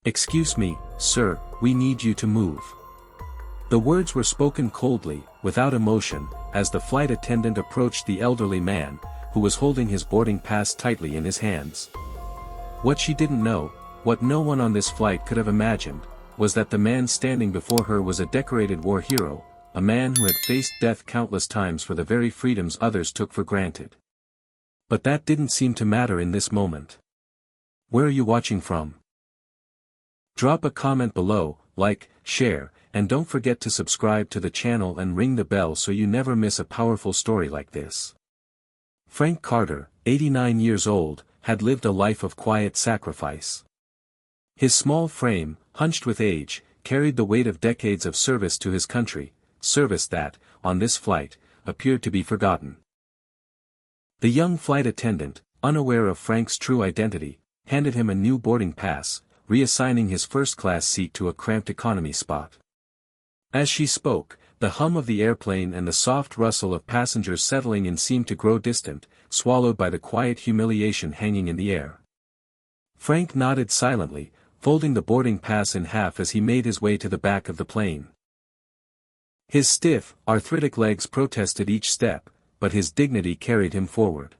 "Excuse me, sir, we need you to move." The words were spoken coldly, without emotion, as the flight attendant approached the elderly man, who was holding his boarding pass tightly in his hands. What she didn't know, what no one on this flight could have imagined, was that the man standing before her was a decorated war hero, a man who had faced death countless times for the very freedoms others took for granted. But that didn't seem to matter in this moment. Where are you watching from? Drop a comment below, like, share, and don't forget to subscribe to the channel and ring the bell so you never miss a powerful story like this. Frank Carter, 89 years old, had lived a life of quiet sacrifice. His small frame, hunched with age, carried the weight of decades of service to his country, service that, on this flight, appeared to be forgotten. The young flight attendant, unaware of Frank's true identity, handed him a new boarding pass, reassigning his first-class seat to a cramped economy spot. As she spoke, the hum of the airplane and the soft rustle of passengers settling in seemed to grow distant, swallowed by the quiet humiliation hanging in the air. Frank nodded silently, folding the boarding pass in half as he made his way to the back of the plane. His stiff, arthritic legs protested each step, but his dignity carried him forward.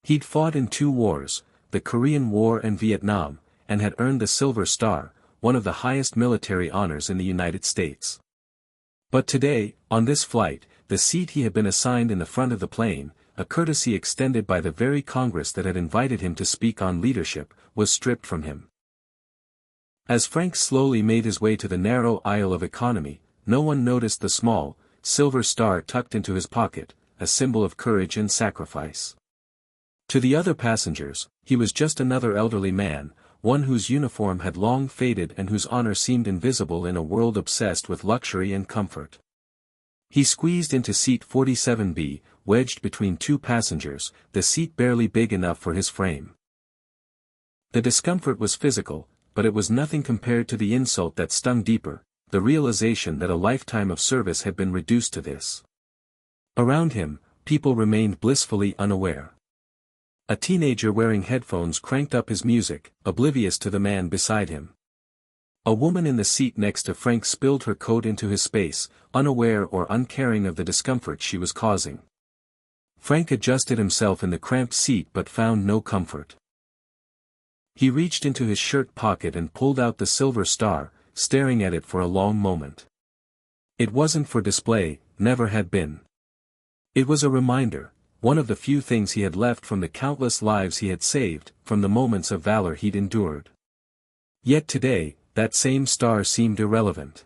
He'd fought in 2 wars, the Korean War and Vietnam, and had earned the Silver Star, one of the highest military honors in the United States. But today, on this flight, the seat he had been assigned in the front of the plane, a courtesy extended by the very Congress that had invited him to speak on leadership, was stripped from him. As Frank slowly made his way to the narrow aisle of economy, no one noticed the small, silver star tucked into his pocket, a symbol of courage and sacrifice. To the other passengers, he was just another elderly man, one whose uniform had long faded and whose honor seemed invisible in a world obsessed with luxury and comfort. He squeezed into seat 47B, wedged between 2 passengers, the seat barely big enough for his frame. The discomfort was physical, but it was nothing compared to the insult that stung deeper, the realization that a lifetime of service had been reduced to this. Around him, people remained blissfully unaware. A teenager wearing headphones cranked up his music, oblivious to the man beside him. A woman in the seat next to Frank spilled her coat into his space, unaware or uncaring of the discomfort she was causing. Frank adjusted himself in the cramped seat but found no comfort. He reached into his shirt pocket and pulled out the silver star, staring at it for a long moment. It wasn't for display, never had been. It was a reminder, one of the few things he had left from the countless lives he had saved, from the moments of valor he'd endured. Yet today, that same star seemed irrelevant.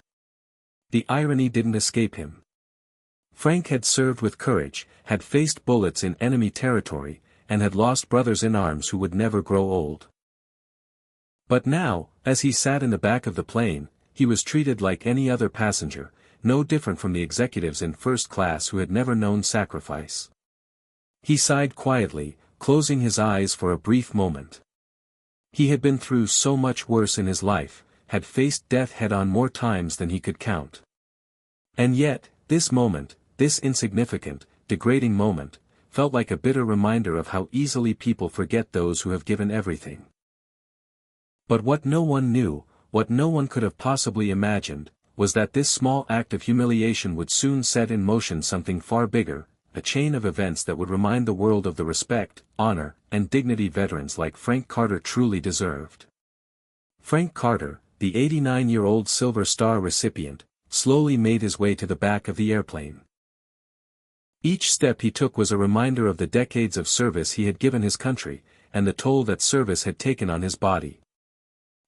The irony didn't escape him. Frank had served with courage, had faced bullets in enemy territory, and had lost brothers in arms who would never grow old. But now, as he sat in the back of the plane, he was treated like any other passenger, no different from the executives in first class who had never known sacrifice. He sighed quietly, closing his eyes for a brief moment. He had been through so much worse in his life, had faced death head-on more times than he could count. And yet, this moment, this insignificant, degrading moment, felt like a bitter reminder of how easily people forget those who have given everything. But what no one knew, what no one could have possibly imagined, was that this small act of humiliation would soon set in motion something far bigger, a chain of events that would remind the world of the respect, honor, and dignity veterans like Frank Carter truly deserved. Frank Carter, the 89-year-old Silver Star recipient, slowly made his way to the back of the airplane. Each step he took was a reminder of the decades of service he had given his country, and the toll that service had taken on his body.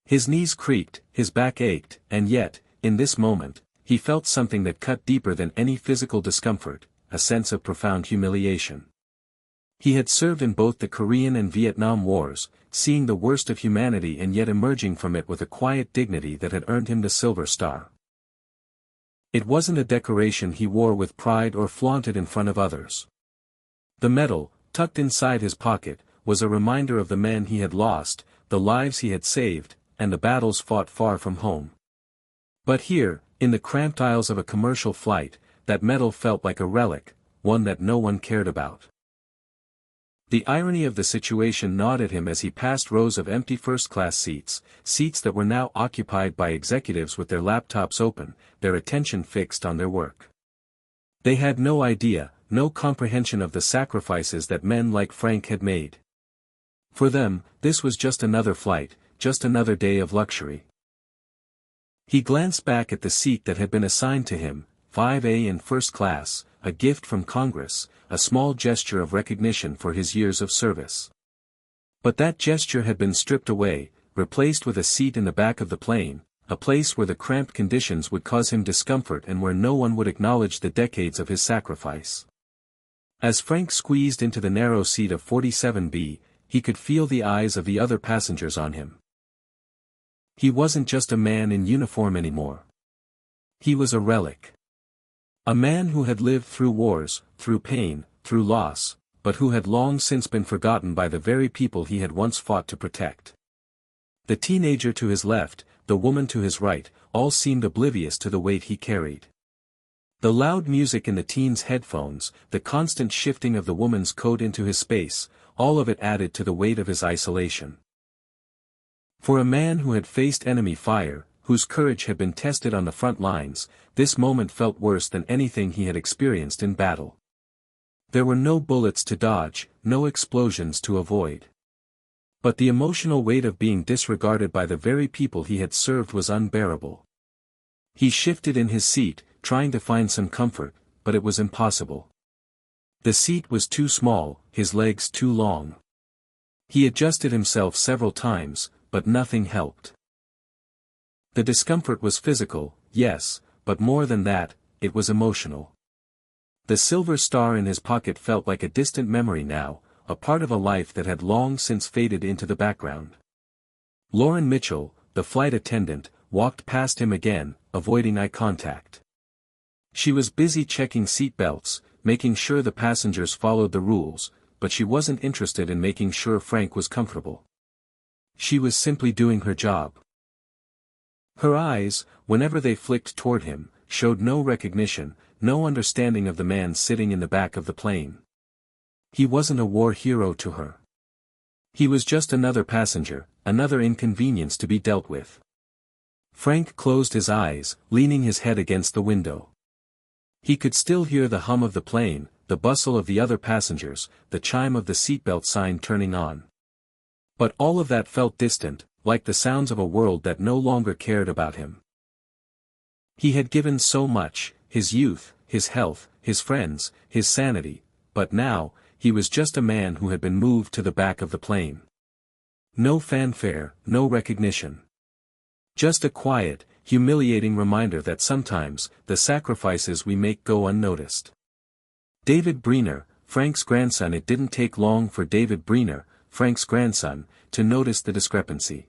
His knees creaked, his back ached, and yet, in this moment, he felt something that cut deeper than any physical discomfort, a sense of profound humiliation. He had served in both the Korean and Vietnam Wars, seeing the worst of humanity and yet emerging from it with a quiet dignity that had earned him the Silver Star. It wasn't a decoration he wore with pride or flaunted in front of others. The medal, tucked inside his pocket, was a reminder of the men he had lost, the lives he had saved, and the battles fought far from home. But here, in the cramped aisles of a commercial flight, that medal felt like a relic, one that no one cared about. The irony of the situation gnawed at him as he passed rows of empty first-class seats, seats that were now occupied by executives with their laptops open, their attention fixed on their work. They had no idea, no comprehension of the sacrifices that men like Frank had made. For them, this was just another flight, just another day of luxury. He glanced back at the seat that had been assigned to him, 5A in first class, a gift from Congress, a small gesture of recognition for his years of service. But that gesture had been stripped away, replaced with a seat in the back of the plane, a place where the cramped conditions would cause him discomfort and where no one would acknowledge the decades of his sacrifice. As Frank squeezed into the narrow seat of 47B, he could feel the eyes of the other passengers on him. He wasn't just a man in uniform anymore. He was a relic. A man who had lived through wars, through pain, through loss, but who had long since been forgotten by the very people he had once fought to protect. The teenager to his left, the woman to his right, all seemed oblivious to the weight he carried. The loud music in the teen's headphones, the constant shifting of the woman's coat into his space, all of it added to the weight of his isolation. For a man who had faced enemy fire, whose courage had been tested on the front lines, this moment felt worse than anything he had experienced in battle. There were no bullets to dodge, no explosions to avoid. But the emotional weight of being disregarded by the very people he had served was unbearable. He shifted in his seat, trying to find some comfort, but it was impossible. The seat was too small, his legs too long. He adjusted himself several times, but nothing helped. The discomfort was physical, yes, but more than that, it was emotional. The silver star in his pocket felt like a distant memory now, a part of a life that had long since faded into the background. Lauren Mitchell, the flight attendant, walked past him again, avoiding eye contact. She was busy checking seat belts, making sure the passengers followed the rules, but she wasn't interested in making sure Frank was comfortable. She was simply doing her job. Her eyes, whenever they flicked toward him, showed no recognition, no understanding of the man sitting in the back of the plane. He wasn't a war hero to her. He was just another passenger, another inconvenience to be dealt with. Frank closed his eyes, leaning his head against the window. He could still hear the hum of the plane, the bustle of the other passengers, the chime of the seatbelt sign turning on. But all of that felt distant, like the sounds of a world that no longer cared about him. He had given so much, his youth, his health, his friends, his sanity, but now, he was just a man who had been moved to the back of the plane. No fanfare, no recognition. Just a quiet, humiliating reminder that sometimes, the sacrifices we make go unnoticed. David Briner, Frank's grandson. It didn't take long for David Briner, Frank's grandson, to notice the discrepancy.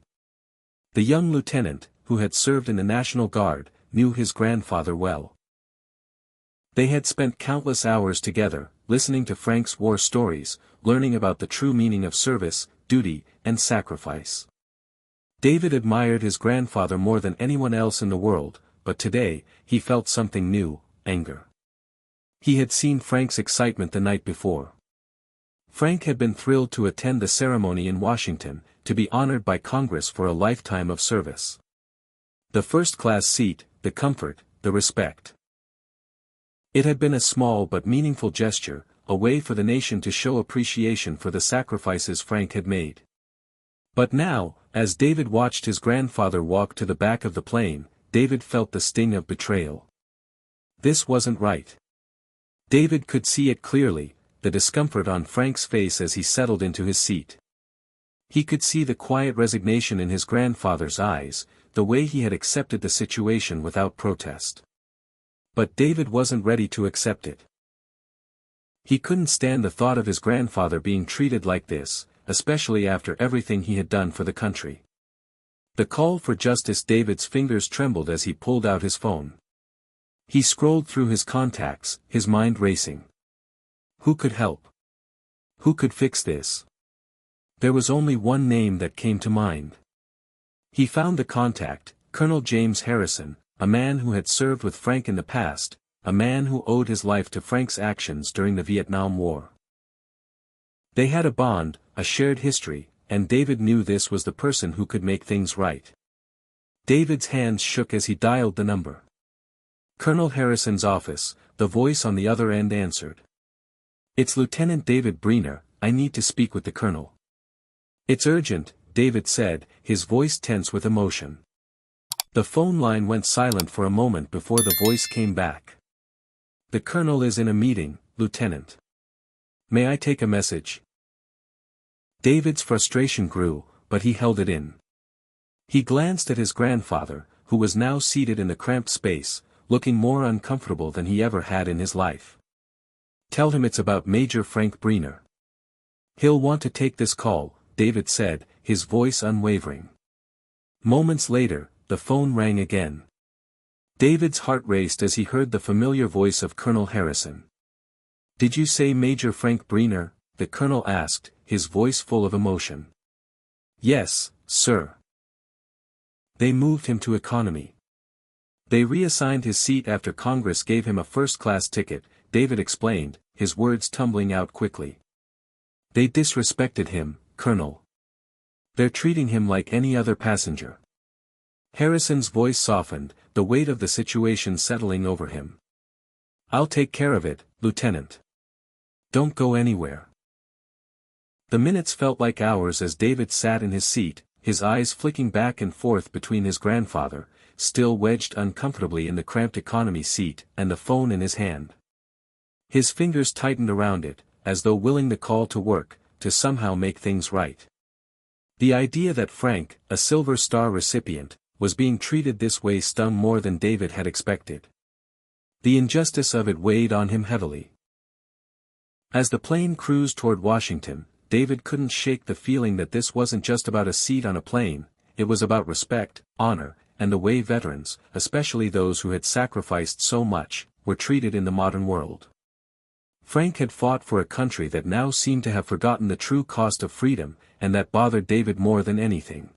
The young lieutenant, who had served in the National Guard, knew his grandfather well. They had spent countless hours together, listening to Frank's war stories, learning about the true meaning of service, duty, and sacrifice. David admired his grandfather more than anyone else in the world, but today, he felt something new, anger. He had seen Frank's excitement the night before. Frank had been thrilled to attend the ceremony in Washington, to be honored by Congress for a lifetime of service. The first-class seat, the comfort, the respect. It had been a small but meaningful gesture, a way for the nation to show appreciation for the sacrifices Frank had made. But now, as David watched his grandfather walk to the back of the plane, David felt the sting of betrayal. This wasn't right. David could see it clearly, the discomfort on Frank's face as he settled into his seat. He could see the quiet resignation in his grandfather's eyes, the way he had accepted the situation without protest. But David wasn't ready to accept it. He couldn't stand the thought of his grandfather being treated like this, especially after everything he had done for the country. The call for justice. David's fingers trembled as he pulled out his phone. He scrolled through his contacts, his mind racing. Who could help? Who could fix this? There was only one name that came to mind. He found the contact, Colonel James Harrison, a man who had served with Frank in the past, a man who owed his life to Frank's actions during the Vietnam War. They had a bond, a shared history, and David knew this was the person who could make things right. David's hands shook as he dialed the number. Colonel Harrison's office, the voice on the other end answered. "It's Lieutenant David Briner, I need to speak with the colonel." "It's urgent," David said, his voice tense with emotion. The phone line went silent for a moment before the voice came back. "The colonel is in a meeting, Lieutenant. May I take a message?" David's frustration grew, but he held it in. He glanced at his grandfather, who was now seated in the cramped space, looking more uncomfortable than he ever had in his life. "Tell him it's about Major Frank Briner. He'll want to take this call," David said, his voice unwavering. Moments later, the phone rang again. David's heart raced as he heard the familiar voice of Colonel Harrison. "Did you say Major Frank Briner?" the colonel asked, his voice full of emotion. "Yes, sir. They moved him to economy. They reassigned his seat after Congress gave him a first-class ticket," David explained, his words tumbling out quickly. "They disrespected him, Colonel. They're treating him like any other passenger." Harrison's voice softened, the weight of the situation settling over him. "I'll take care of it, Lieutenant. Don't go anywhere." The minutes felt like hours as David sat in his seat, his eyes flicking back and forth between his grandfather, still wedged uncomfortably in the cramped economy seat, and the phone in his hand. His fingers tightened around it, as though willing the call to work, to somehow make things right. The idea that Frank, a Silver Star recipient, was being treated this way stung more than David had expected. The injustice of it weighed on him heavily. As the plane cruised toward Washington, David couldn't shake the feeling that this wasn't just about a seat on a plane, it was about respect, honor, and the way veterans, especially those who had sacrificed so much, were treated in the modern world. Frank had fought for a country that now seemed to have forgotten the true cost of freedom, and that bothered David more than anything.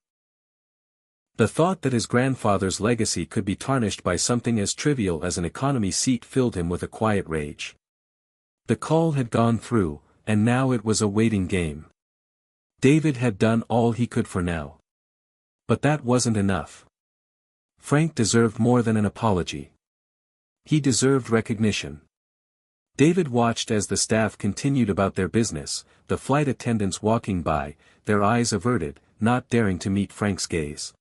The thought that his grandfather's legacy could be tarnished by something as trivial as an economy seat filled him with a quiet rage. The call had gone through, and now it was a waiting game. David had done all he could for now. But that wasn't enough. Frank deserved more than an apology. He deserved recognition. David watched as the staff continued about their business, the flight attendants walking by, their eyes averted, not daring to meet Frank's gaze.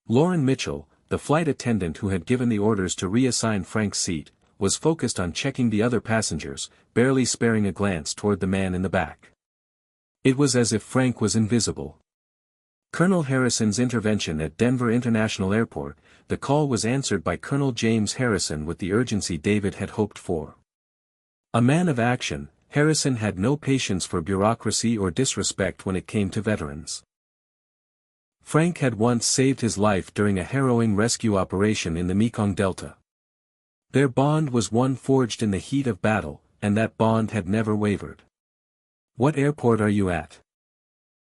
Lauren Mitchell, the flight attendant who had given the orders to reassign Frank's seat, was focused on checking the other passengers, barely sparing a glance toward the man in the back. It was as if Frank was invisible. Colonel Harrison's intervention at Denver International Airport, the call was answered by Colonel James Harrison with the urgency David had hoped for. A man of action, Harrison had no patience for bureaucracy or disrespect when it came to veterans. Frank had once saved his life during a harrowing rescue operation in the Mekong Delta. Their bond was one forged in the heat of battle, and that bond had never wavered. "What airport are you at?"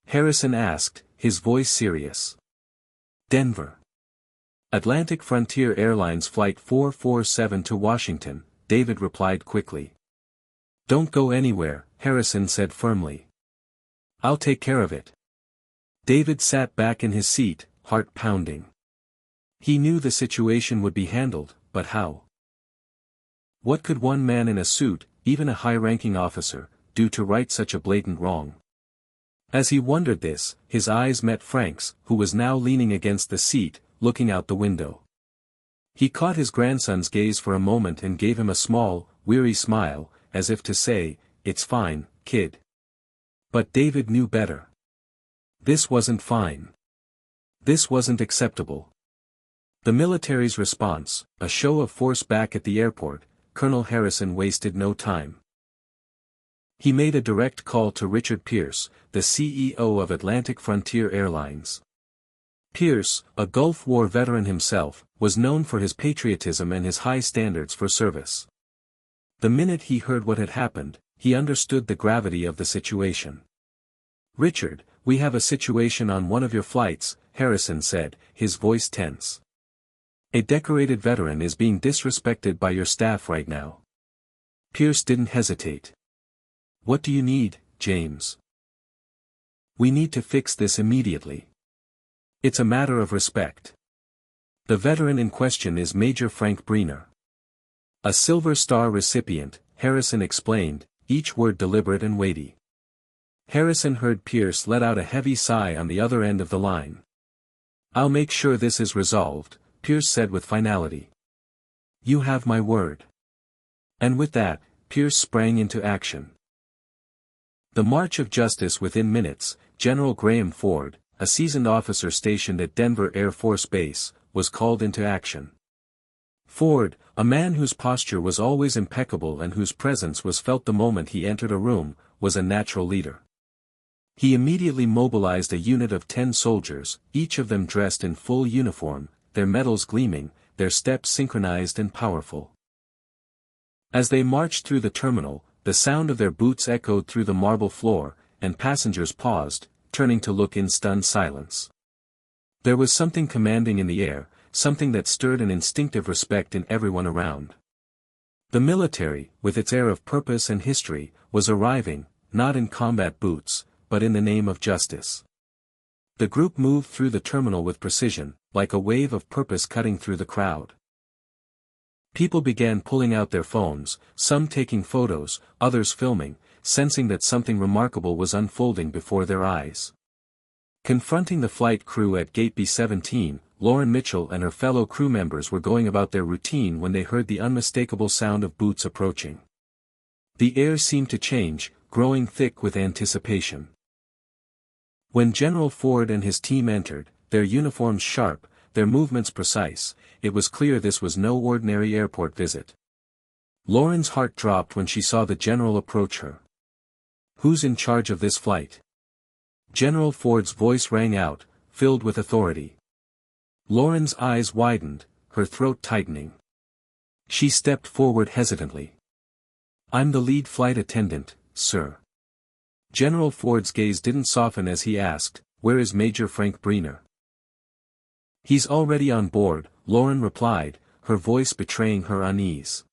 Harrison asked, his voice serious. "Denver. Atlantic Frontier Airlines Flight 447 to Washington," David replied quickly. "Don't go anywhere," Harrison said firmly. "I'll take care of it." David sat back in his seat, heart pounding. He knew the situation would be handled, but how? What could one man in a suit, even a high-ranking officer, do to right such a blatant wrong? As he wondered this, his eyes met Frank's, who was now leaning against the seat, looking out the window. He caught his grandson's gaze for a moment and gave him a small, weary smile, as if to say, "It's fine, kid." But David knew better. This wasn't fine. This wasn't acceptable. The military's response, a show of force back at the airport, Colonel Harrison wasted no time. He made a direct call to Richard Pierce, the CEO of Atlantic Frontier Airlines. Pierce, a Gulf War veteran himself, was known for his patriotism and his high standards for service. The minute he heard what had happened, he understood the gravity of the situation. "Richard, we have a situation on one of your flights," Harrison said, his voice tense. "A decorated veteran is being disrespected by your staff right now." Pierce didn't hesitate. "What do you need, James. We need to fix this immediately. It's a matter of respect. The veteran in question is Major Frank Briner. A Silver Star recipient, Harrison explained, each word deliberate and weighty. Harrison heard Pierce let out a heavy sigh on the other end of the line. "I'll make sure this is resolved," Pierce said with finality. "You have my word." And with that, Pierce sprang into action. The march of justice. Within minutes, General Graham Ford, a seasoned officer stationed at Denver Air Force Base, was called into action. Ford, a man whose posture was always impeccable and whose presence was felt the moment he entered a room, was a natural leader. He immediately mobilized a unit of 10 soldiers, each of them dressed in full uniform, their medals gleaming, their steps synchronized and powerful. As they marched through the terminal, the sound of their boots echoed through the marble floor, and passengers paused, turning to look in stunned silence. There was something commanding in the air, something that stirred an instinctive respect in everyone around. The military, with its air of purpose and history, was arriving, not in combat boots, but in the name of justice. The group moved through the terminal with precision, like a wave of purpose cutting through the crowd. People began pulling out their phones, some taking photos, others filming, sensing that something remarkable was unfolding before their eyes. Confronting the flight crew at Gate B-17, Lauren Mitchell and her fellow crew members were going about their routine when they heard the unmistakable sound of boots approaching. The air seemed to change, growing thick with anticipation. When General Ford and his team entered, their uniforms sharp, their movements precise, it was clear this was no ordinary airport visit. Lauren's heart dropped when she saw the general approach her. "Who's in charge of this flight?" General Ford's voice rang out, filled with authority. Lauren's eyes widened, her throat tightening. She stepped forward hesitantly. "I'm the lead flight attendant, sir." General Ford's gaze didn't soften as he asked, "Where is Major Frank Briner?" "He's already on board," Lauren replied, her voice betraying her unease.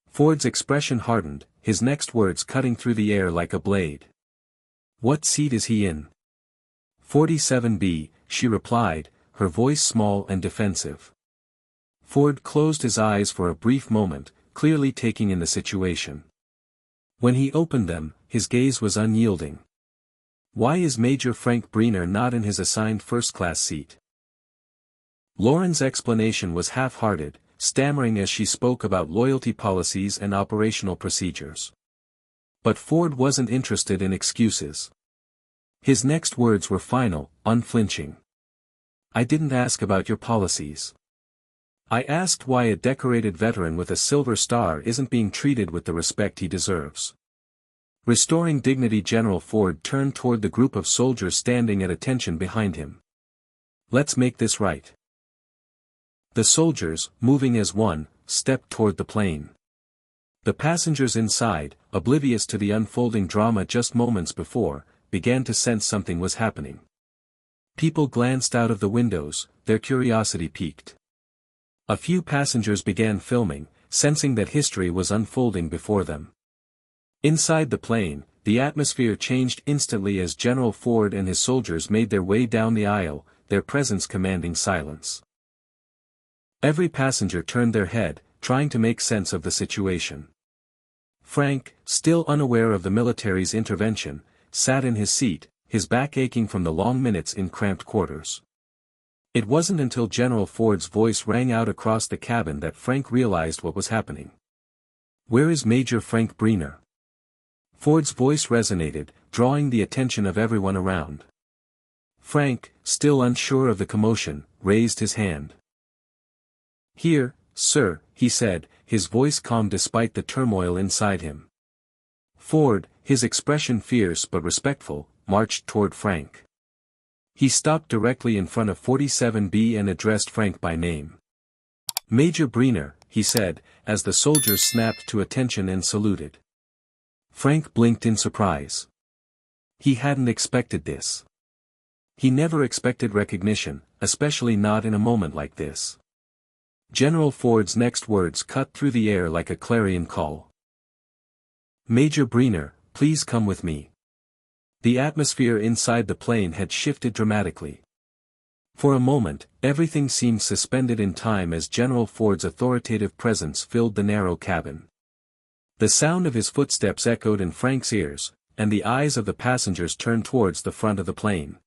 Ford's expression hardened, his next words cutting through the air like a blade. "What seat is he in?" 47B, she replied, her voice small and defensive. Ford closed his eyes for a brief moment, clearly taking in the situation. When he opened them, his gaze was unyielding. "Why is Major Frank Briner not in his assigned first-class seat?" Lauren's explanation was half-hearted, stammering as she spoke about loyalty policies and operational procedures. But Ford wasn't interested in excuses. His next words were final, unflinching. "I didn't ask about your policies. I asked why a decorated veteran with a Silver Star isn't being treated with the respect he deserves." Restoring dignity, General Ford turned toward the group of soldiers standing at attention behind him. "Let's make this right." The soldiers, moving as one, stepped toward the plane. The passengers inside, oblivious to the unfolding drama just moments before, began to sense something was happening. People glanced out of the windows, their curiosity piqued. A few passengers began filming, sensing that history was unfolding before them. Inside the plane, the atmosphere changed instantly as General Ford and his soldiers made their way down the aisle, their presence commanding silence. Every passenger turned their head, trying to make sense of the situation. Frank, still unaware of the military's intervention, sat in his seat, his back aching from the long minutes in cramped quarters. It wasn't until General Ford's voice rang out across the cabin that Frank realized what was happening. "Where is Major Frank Briner?" Ford's voice resonated, drawing the attention of everyone around. Frank, still unsure of the commotion, raised his hand. "Here, sir," he said, his voice calm despite the turmoil inside him. Ford, his expression fierce but respectful, marched toward Frank. He stopped directly in front of 47B and addressed Frank by name. "Major Briner," he said, as the soldiers snapped to attention and saluted. Frank blinked in surprise. He hadn't expected this. He never expected recognition, especially not in a moment like this. General Ford's next words cut through the air like a clarion call. "Major Briner, please come with me." The atmosphere inside the plane had shifted dramatically. For a moment, everything seemed suspended in time as General Ford's authoritative presence filled the narrow cabin. The sound of his footsteps echoed in Frank's ears, and the eyes of the passengers turned towards the front of the plane.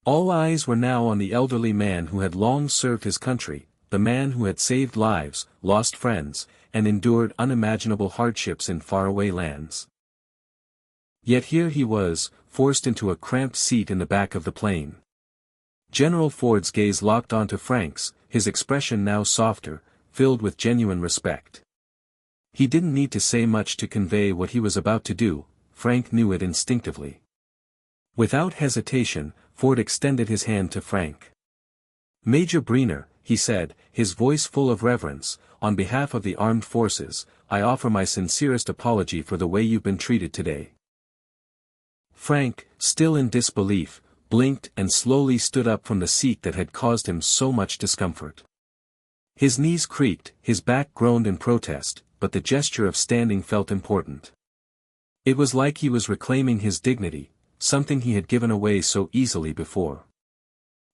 All eyes were now on the elderly man who had long served his country, the man who had saved lives, lost friends, and endured unimaginable hardships in faraway lands. Yet here he was, forced into a cramped seat in the back of the plane. General Ford's gaze locked onto Frank's, his expression now softer, filled with genuine respect. He didn't need to say much to convey what he was about to do, Frank knew it instinctively. Without hesitation, Ford extended his hand to Frank. "Major Briner," he said, his voice full of reverence, "on behalf of the armed forces, I offer my sincerest apology for the way you've been treated today." Frank, still in disbelief, blinked and slowly stood up from the seat that had caused him so much discomfort. His knees creaked, his back groaned in protest, but the gesture of standing felt important. It was like he was reclaiming his dignity, something he had given away so easily before.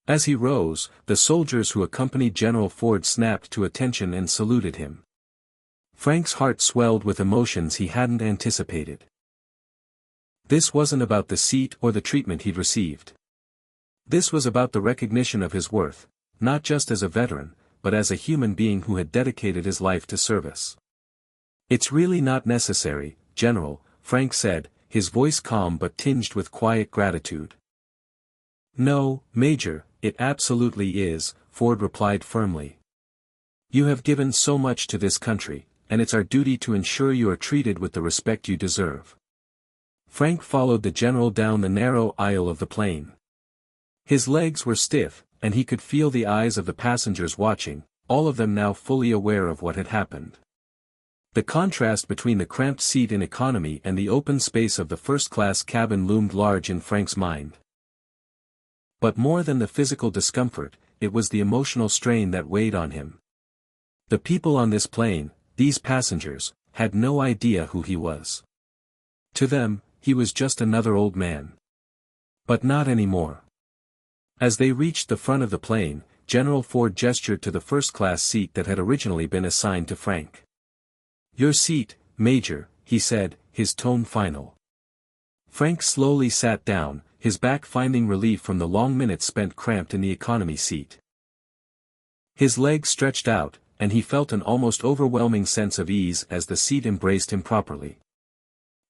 As he rose, the soldiers who accompanied General Ford snapped to attention and saluted him. Frank's heart swelled with emotions he hadn't anticipated. This wasn't about the seat or the treatment he'd received. This was about the recognition of his worth, not just as a veteran, but as a human being who had dedicated his life to service. "It's really not necessary, General," Frank said, his voice calm but tinged with quiet gratitude. "No, Major, it absolutely is," Ford replied firmly. "You have given so much to this country, and it's our duty to ensure you are treated with the respect you deserve." Frank followed the general down the narrow aisle of the plane. His legs were stiff, and he could feel the eyes of the passengers watching, all of them now fully aware of what had happened. The contrast between the cramped seat in economy and the open space of the first-class cabin loomed large in Frank's mind. But more than the physical discomfort, it was the emotional strain that weighed on him. The people on this plane, these passengers, had no idea who he was. To them, he was just another old man. But not anymore. As they reached the front of the plane, General Ford gestured to the first-class seat that had originally been assigned to Frank. "Your seat, Major," he said, his tone final. Frank slowly sat down, his back finding relief from the long minutes spent cramped in the economy seat. His legs stretched out, and he felt an almost overwhelming sense of ease as the seat embraced him properly.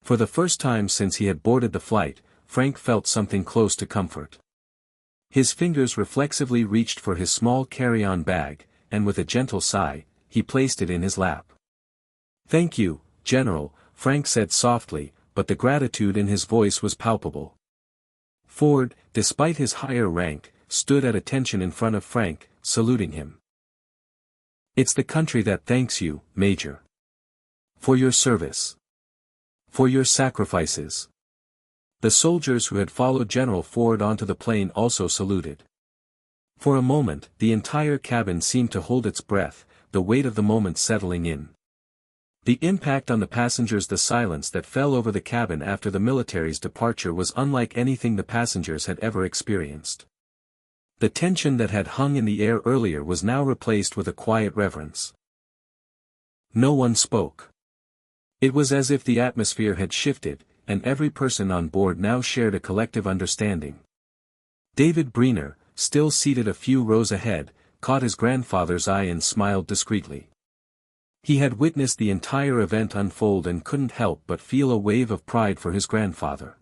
For the first time since he had boarded the flight, Frank felt something close to comfort. His fingers reflexively reached for his small carry-on bag, and with a gentle sigh, he placed it in his lap. "Thank you, General," Frank said softly, but the gratitude in his voice was palpable. Ford, despite his higher rank, stood at attention in front of Frank, saluting him. "It's the country that thanks you, Major. For your service. For your sacrifices." The soldiers who had followed General Ford onto the plane also saluted. For a moment, the entire cabin seemed to hold its breath, the weight of the moment settling in. The impact on the passengers, the silence that fell over the cabin after the military's departure was unlike anything the passengers had ever experienced. The tension that had hung in the air earlier was now replaced with a quiet reverence. No one spoke. It was as if the atmosphere had shifted, and every person on board now shared a collective understanding. David Briner, still seated a few rows ahead, caught his grandfather's eye and smiled discreetly. He had witnessed the entire event unfold and couldn't help but feel a wave of pride for his grandfather.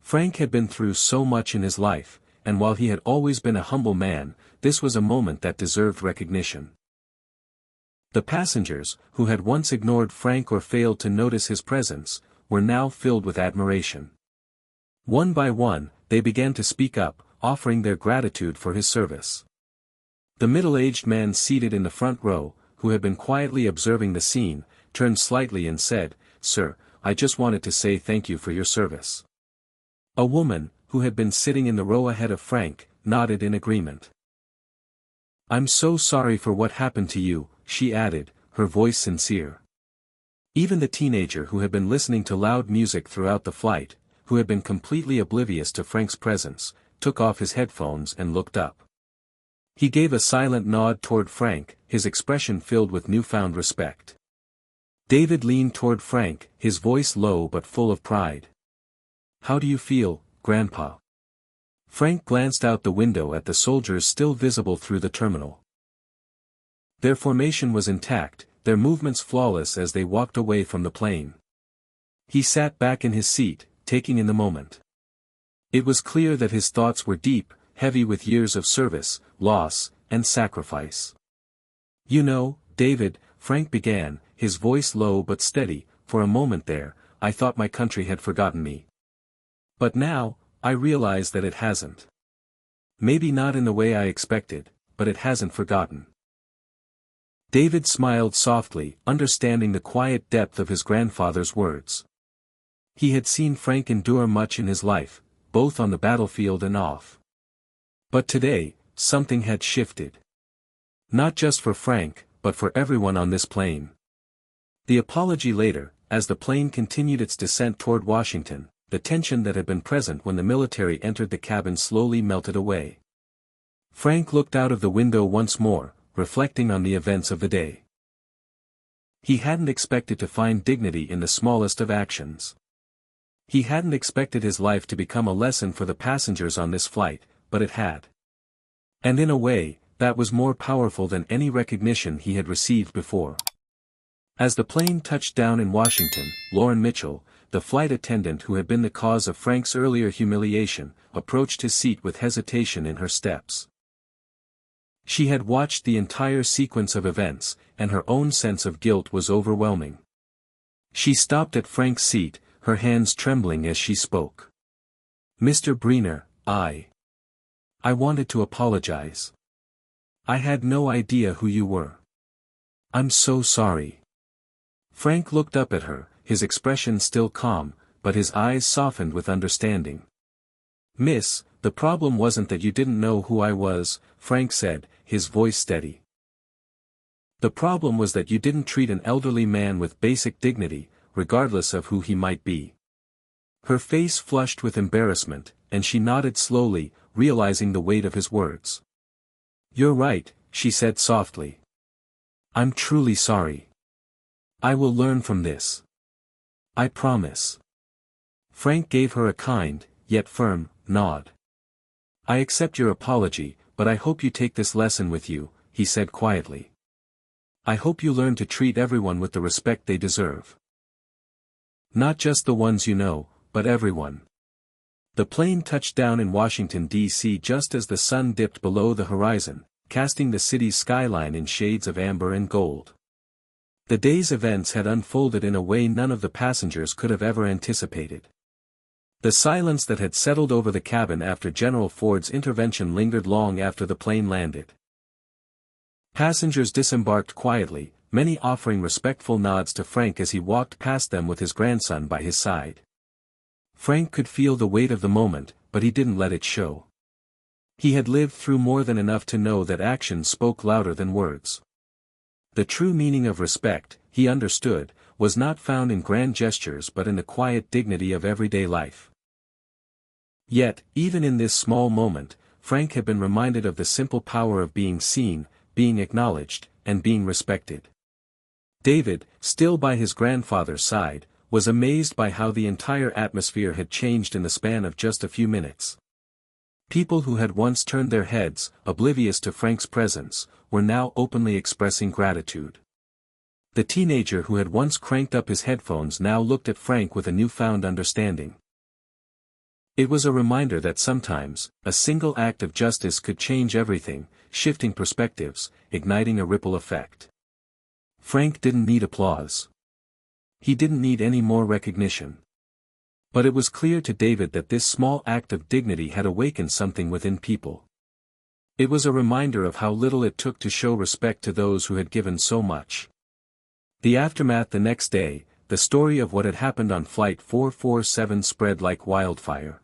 Frank had been through so much in his life, and while he had always been a humble man, this was a moment that deserved recognition. The passengers, who had once ignored Frank or failed to notice his presence, were now filled with admiration. One by one, they began to speak up, offering their gratitude for his service. The middle-aged man seated in the front row, who had been quietly observing the scene, turned slightly and said, "Sir, I just wanted to say thank you for your service." A woman, who had been sitting in the row ahead of Frank, nodded in agreement. "I'm so sorry for what happened to you," she added, her voice sincere. Even the teenager who had been listening to loud music throughout the flight, who had been completely oblivious to Frank's presence, took off his headphones and looked up. He gave a silent nod toward Frank, his expression filled with newfound respect. David leaned toward Frank, his voice low but full of pride. "How do you feel, Grandpa?" Frank glanced out the window at the soldiers still visible through the terminal. Their formation was intact, their movements flawless as they walked away from the plane. He sat back in his seat, taking in the moment. It was clear that his thoughts were deep, heavy with years of service, loss, and sacrifice. "You know, David," Frank began, his voice low but steady, "for a moment there, I thought my country had forgotten me. But now, I realize that it hasn't. Maybe not in the way I expected, but it hasn't forgotten." David smiled softly, understanding the quiet depth of his grandfather's words. He had seen Frank endure much in his life, both on the battlefield and off. But today, something had shifted. Not just for Frank, but for everyone on this plane. The apology later, as the plane continued its descent toward Washington, the tension that had been present when the military entered the cabin slowly melted away. Frank looked out of the window once more, reflecting on the events of the day. He hadn't expected to find dignity in the smallest of actions. He hadn't expected his life to become a lesson for the passengers on this flight, but it had. And in a way, that was more powerful than any recognition he had received before. As the plane touched down in Washington, Lauren Mitchell, the flight attendant who had been the cause of Frank's earlier humiliation, approached his seat with hesitation in her steps. She had watched the entire sequence of events, and her own sense of guilt was overwhelming. She stopped at Frank's seat, her hands trembling as she spoke. "Mr. Briner, I wanted to apologize. I had no idea who you were. I'm so sorry." Frank looked up at her, his expression still calm, but his eyes softened with understanding. "Miss, the problem wasn't that you didn't know who I was," Frank said, his voice steady. "The problem was that you didn't treat an elderly man with basic dignity, regardless of who he might be." Her face flushed with embarrassment, and she nodded slowly, realizing the weight of his words. "You're right," she said softly. "I'm truly sorry. I will learn from this. I promise." Frank gave her a kind, yet firm, nod. "I accept your apology, but I hope you take this lesson with you," he said quietly. "I hope you learn to treat everyone with the respect they deserve. Not just the ones you know, but everyone." The plane touched down in Washington, D.C. just as the sun dipped below the horizon, casting the city's skyline in shades of amber and gold. The day's events had unfolded in a way none of the passengers could have ever anticipated. The silence that had settled over the cabin after General Ford's intervention lingered long after the plane landed. Passengers disembarked quietly, many offering respectful nods to Frank as he walked past them with his grandson by his side. Frank could feel the weight of the moment, but he didn't let it show. He had lived through more than enough to know that action spoke louder than words. The true meaning of respect, he understood, was not found in grand gestures but in the quiet dignity of everyday life. Yet, even in this small moment, Frank had been reminded of the simple power of being seen, being acknowledged, and being respected. David, still by his grandfather's side, was amazed by how the entire atmosphere had changed in the span of just a few minutes. People who had once turned their heads, oblivious to Frank's presence, were now openly expressing gratitude. The teenager who had once cranked up his headphones now looked at Frank with a newfound understanding. It was a reminder that sometimes, a single act of justice could change everything, shifting perspectives, igniting a ripple effect. Frank didn't need applause. He didn't need any more recognition. But it was clear to David that this small act of dignity had awakened something within people. It was a reminder of how little it took to show respect to those who had given so much. The aftermath the next day, the story of what had happened on Flight 447 spread like wildfire.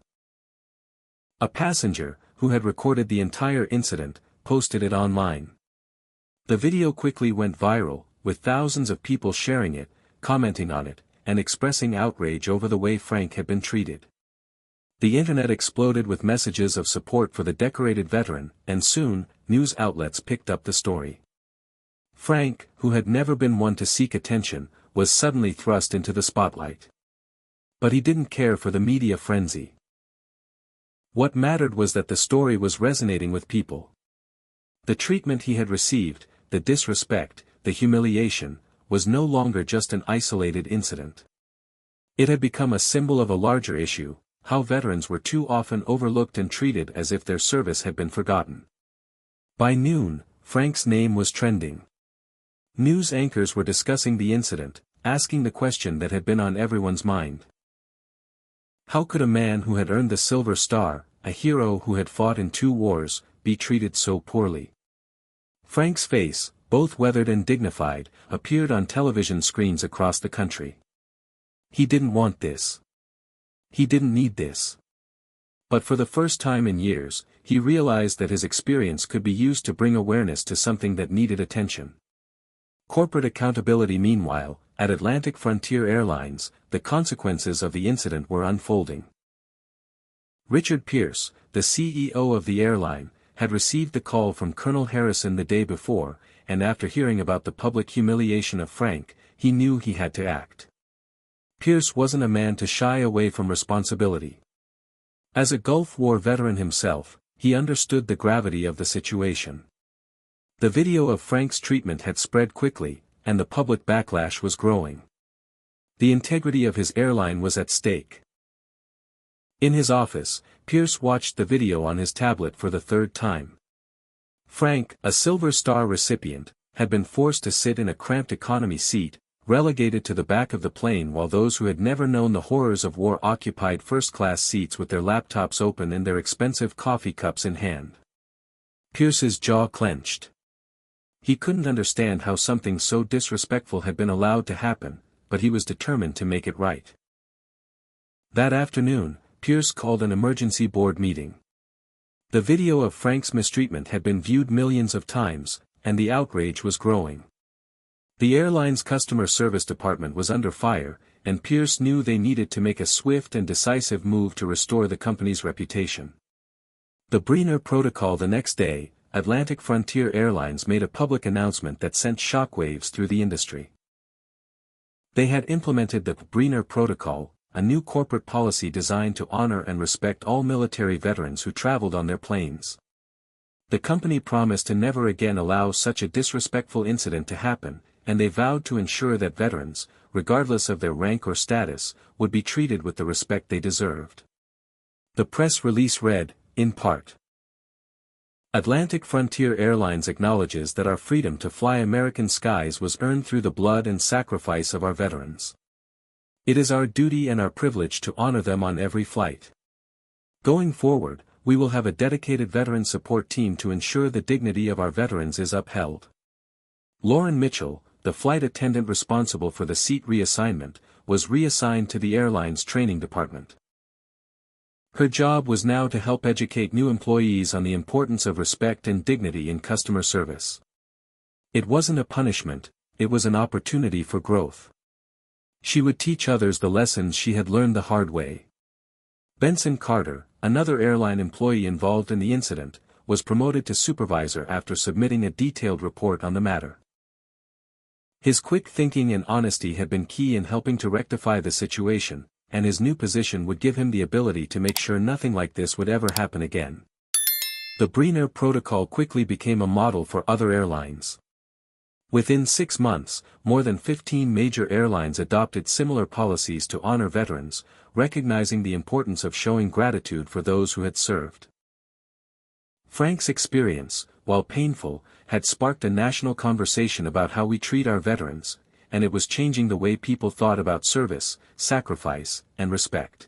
A passenger, who had recorded the entire incident, posted it online. The video quickly went viral, with thousands of people sharing it, commenting on it, and expressing outrage over the way Frank had been treated. The internet exploded with messages of support for the decorated veteran, and soon, news outlets picked up the story. Frank, who had never been one to seek attention, was suddenly thrust into the spotlight. But he didn't care for the media frenzy. What mattered was that the story was resonating with people. The treatment he had received, the disrespect, the humiliation, was no longer just an isolated incident. It had become a symbol of a larger issue: how veterans were too often overlooked and treated as if their service had been forgotten. By noon, Frank's name was trending. News anchors were discussing the incident, asking the question that had been on everyone's mind. How could a man who had earned the Silver Star, a hero who had fought in 2 wars, be treated so poorly? Frank's face, both weathered and dignified, appeared on television screens across the country. He didn't want this. He didn't need this. But for the first time in years, he realized that his experience could be used to bring awareness to something that needed attention. Corporate accountability. Meanwhile, at Atlantic Frontier Airlines, the consequences of the incident were unfolding. Richard Pierce, the CEO of the airline, had received the call from Colonel Harrison the day before, and after hearing about the public humiliation of Frank, he knew he had to act. Pierce wasn't a man to shy away from responsibility. As a Gulf War veteran himself, he understood the gravity of the situation. The video of Frank's treatment had spread quickly, and the public backlash was growing. The integrity of his airline was at stake. In his office, Pierce watched the video on his tablet for the 3rd time. Frank, a Silver Star recipient, had been forced to sit in a cramped economy seat, relegated to the back of the plane, while those who had never known the horrors of war occupied first-class seats with their laptops open and their expensive coffee cups in hand. Pierce's jaw clenched. He couldn't understand how something so disrespectful had been allowed to happen, but he was determined to make it right. That afternoon, Pierce called an emergency board meeting. The video of Frank's mistreatment had been viewed millions of times, and the outrage was growing. The airline's customer service department was under fire, and Pierce knew they needed to make a swift and decisive move to restore the company's reputation. The Briner Protocol. The next day, Atlantic Frontier Airlines made a public announcement that sent shockwaves through the industry. They had implemented the Briner Protocol, a new corporate policy designed to honor and respect all military veterans who traveled on their planes. The company promised to never again allow such a disrespectful incident to happen, and they vowed to ensure that veterans, regardless of their rank or status, would be treated with the respect they deserved. The press release read, in part, Atlantic Frontier Airlines acknowledges that our freedom to fly American skies was earned through the blood and sacrifice of our veterans. It is our duty and our privilege to honor them on every flight. Going forward, we will have a dedicated veteran support team to ensure the dignity of our veterans is upheld. Lauren Mitchell, the flight attendant responsible for the seat reassignment, was reassigned to the airline's training department. Her job was now to help educate new employees on the importance of respect and dignity in customer service. It wasn't a punishment, it was an opportunity for growth. She would teach others the lessons she had learned the hard way. Benson Carter, another airline employee involved in the incident, was promoted to supervisor after submitting a detailed report on the matter. His quick thinking and honesty had been key in helping to rectify the situation, and his new position would give him the ability to make sure nothing like this would ever happen again. The Briner Protocol quickly became a model for other airlines. Within 6 months, more than 15 major airlines adopted similar policies to honor veterans, recognizing the importance of showing gratitude for those who had served. Frank's experience, while painful, had sparked a national conversation about how we treat our veterans, and it was changing the way people thought about service, sacrifice, and respect.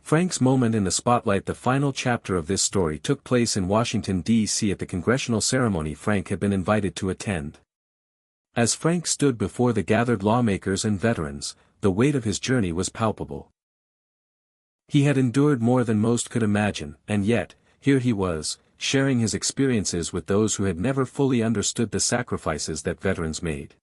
Frank's moment in the spotlight. The final chapter of this story took place in Washington, D.C. at the congressional ceremony Frank had been invited to attend. As Frank stood before the gathered lawmakers and veterans, the weight of his journey was palpable. He had endured more than most could imagine, and yet, here he was, sharing his experiences with those who had never fully understood the sacrifices that veterans made.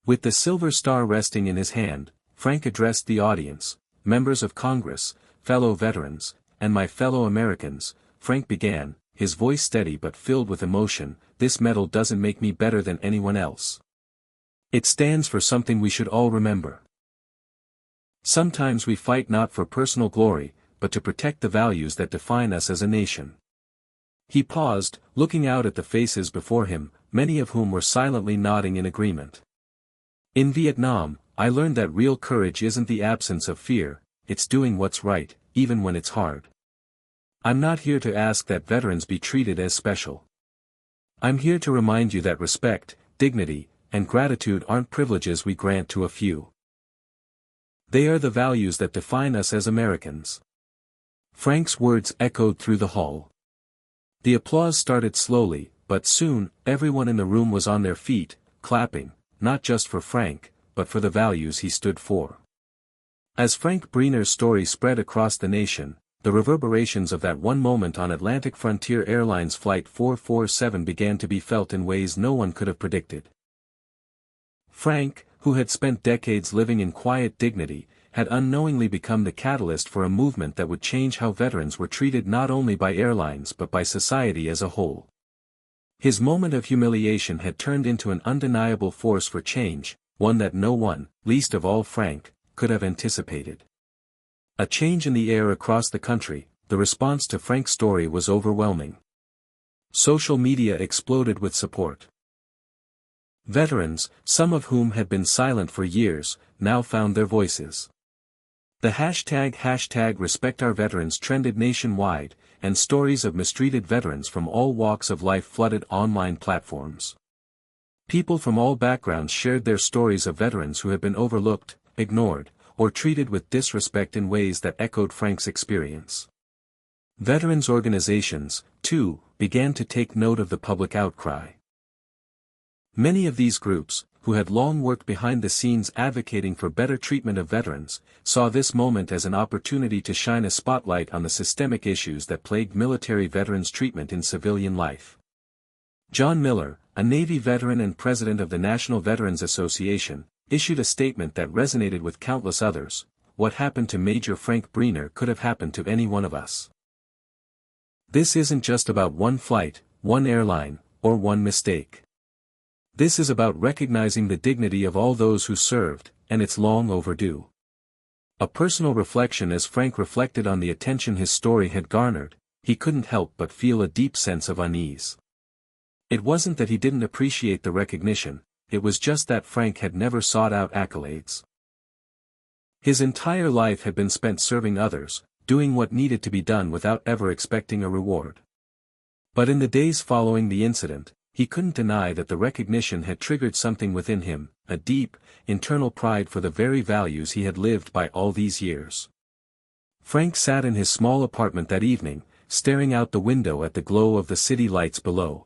With the Silver Star resting in his hand, Frank addressed the audience, members of Congress, fellow veterans, and my fellow Americans, Frank began, his voice steady but filled with emotion, this medal doesn't make me better than anyone else. It stands for something we should all remember. Sometimes we fight not for personal glory, but to protect the values that define us as a nation. He paused, looking out at the faces before him, many of whom were silently nodding in agreement. In Vietnam, I learned that real courage isn't the absence of fear, it's doing what's right, even when it's hard. I'm not here to ask that veterans be treated as special. I'm here to remind you that respect, dignity, and gratitude aren't privileges we grant to a few. They are the values that define us as Americans. Frank's words echoed through the hall. The applause started slowly, but soon, everyone in the room was on their feet, clapping, not just for Frank, but for the values he stood for. As Frank Breener's story spread across the nation, the reverberations of that one moment on Atlantic Frontier Airlines Flight 447 began to be felt in ways no one could have predicted. Frank, who had spent decades living in quiet dignity, had unknowingly become the catalyst for a movement that would change how veterans were treated not only by airlines but by society as a whole. His moment of humiliation had turned into an undeniable force for change, one that no one, least of all Frank, could have anticipated. A change in the air across the country, the response to Frank's story was overwhelming. Social media exploded with support. Veterans, some of whom had been silent for years, now found their voices. The hashtag #RespectOurVeterans trended nationwide, and stories of mistreated veterans from all walks of life flooded online platforms. People from all backgrounds shared their stories of veterans who had been overlooked, ignored, or treated with disrespect in ways that echoed Frank's experience. Veterans organizations, too, began to take note of the public outcry. Many of these groups, who had long worked behind the scenes advocating for better treatment of veterans, saw this moment as an opportunity to shine a spotlight on the systemic issues that plagued military veterans' treatment in civilian life. John Miller, a Navy veteran and president of the National Veterans Association, issued a statement that resonated with countless others: "What happened to Major Frank Breener could have happened to any one of us. This isn't just about one flight, one airline, or one mistake. This is about recognizing the dignity of all those who served, and it's long overdue." A personal reflection. As Frank reflected on the attention his story had garnered, he couldn't help but feel a deep sense of unease. It wasn't that he didn't appreciate the recognition, it was just that Frank had never sought out accolades. His entire life had been spent serving others, doing what needed to be done without ever expecting a reward. But in the days following the incident, he couldn't deny that the recognition had triggered something within him, a deep, internal pride for the very values he had lived by all these years. Frank sat in his small apartment that evening, staring out the window at the glow of the city lights below.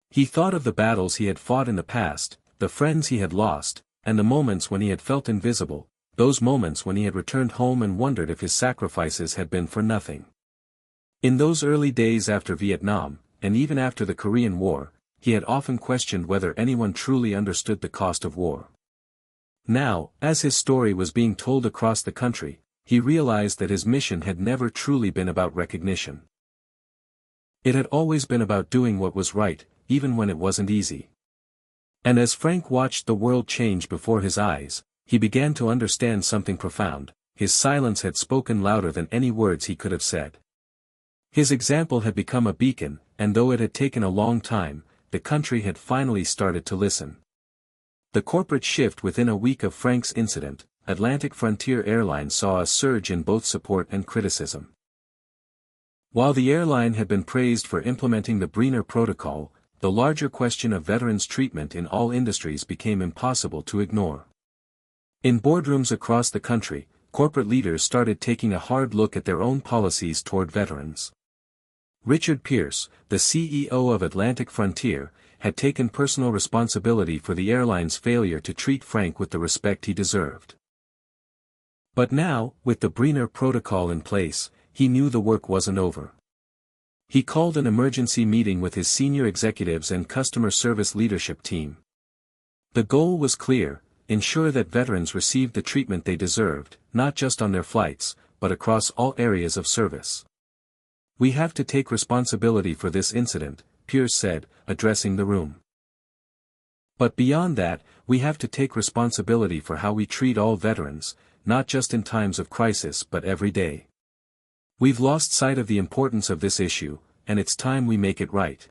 He thought of the battles he had fought in the past, the friends he had lost, and the moments when he had felt invisible, those moments when he had returned home and wondered if his sacrifices had been for nothing. In those early days after Vietnam, and even after the Korean War, he had often questioned whether anyone truly understood the cost of war. Now, as his story was being told across the country, he realized that his mission had never truly been about recognition. It had always been about doing what was right, even when it wasn't easy. And as Frank watched the world change before his eyes, he began to understand something profound: his silence had spoken louder than any words he could have said. His example had become a beacon, and though it had taken a long time, the country had finally started to listen. The corporate shift. Within a week of Frank's incident, Atlantic Frontier Airlines saw a surge in both support and criticism. While the airline had been praised for implementing the Breener Protocol, the larger question of veterans' treatment in all industries became impossible to ignore. In boardrooms across the country, corporate leaders started taking a hard look at their own policies toward veterans. Richard Pierce, the CEO of Atlantic Frontier, had taken personal responsibility for the airline's failure to treat Frank with the respect he deserved. But now, with the Breener Protocol in place, he knew the work wasn't over. He called an emergency meeting with his senior executives and customer service leadership team. The goal was clear: ensure that veterans received the treatment they deserved, not just on their flights, but across all areas of service. "We have to take responsibility for this incident," Pierce said, addressing the room. "But beyond that, we have to take responsibility for how we treat all veterans, not just in times of crisis but every day. We've lost sight of the importance of this issue, and it's time we make it right."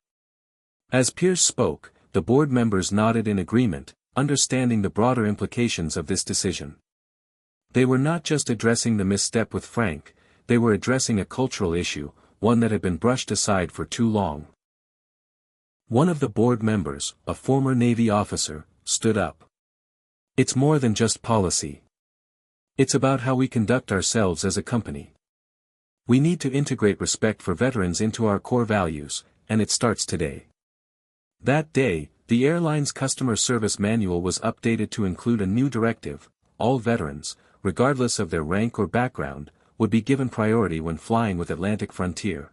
As Pierce spoke, the board members nodded in agreement, understanding the broader implications of this decision. They were not just addressing the misstep with Frank, they were addressing a cultural issue, one that had been brushed aside for too long. One of the board members, a former Navy officer, stood up. "It's more than just policy. It's about how we conduct ourselves as a company. We need to integrate respect for veterans into our core values, and it starts today." That day, the airline's customer service manual was updated to include a new directive: all veterans, regardless of their rank or background, would be given priority when flying with Atlantic Frontier.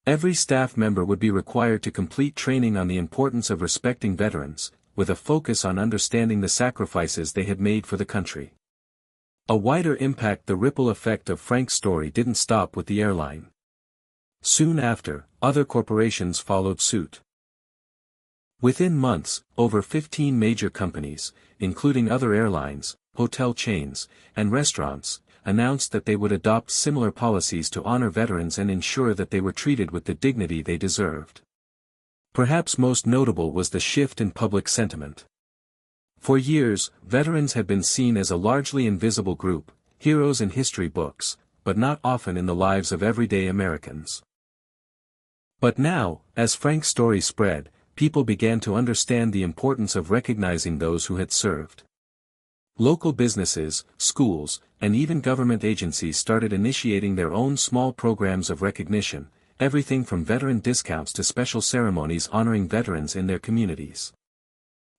Every staff member would be required to complete training on the importance of respecting veterans, with a focus on understanding the sacrifices they had made for the country. A wider impact. The ripple effect of Frank's story didn't stop with the airline. Soon after, other corporations followed suit. Within months, over 15 major companies, including other airlines, hotel chains, and restaurants, announced that they would adopt similar policies to honor veterans and ensure that they were treated with the dignity they deserved. Perhaps most notable was the shift in public sentiment. For years, veterans had been seen as a largely invisible group, heroes in history books, but not often in the lives of everyday Americans. But now, as Frank's story spread, people began to understand the importance of recognizing those who had served. Local businesses, schools, and even government agencies started initiating their own small programs of recognition, everything from veteran discounts to special ceremonies honoring veterans in their communities.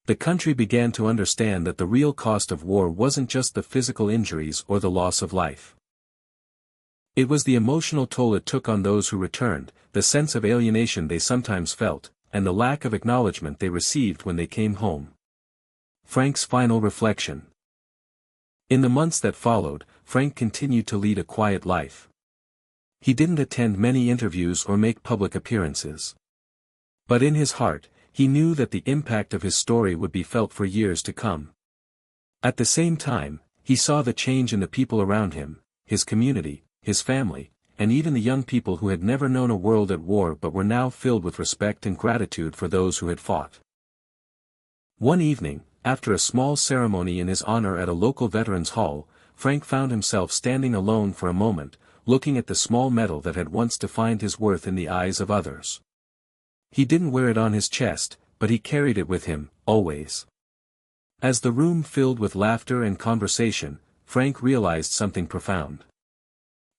The country began to understand that the real cost of war wasn't just the physical injuries or the loss of life. It was the emotional toll it took on those who returned, the sense of alienation they sometimes felt, and the lack of acknowledgement they received when they came home. Frank's final reflection. In the months that followed, Frank continued to lead a quiet life. He didn't attend many interviews or make public appearances. But in his heart, he knew that the impact of his story would be felt for years to come. At the same time, he saw the change in the people around him, his community, his family, and even the young people who had never known a world at war but were now filled with respect and gratitude for those who had fought. One evening, after a small ceremony in his honor at a local veterans hall, Frank found himself standing alone for a moment, looking at the small medal that had once defined his worth in the eyes of others. He didn't wear it on his chest, but he carried it with him, always. As the room filled with laughter and conversation, Frank realized something profound.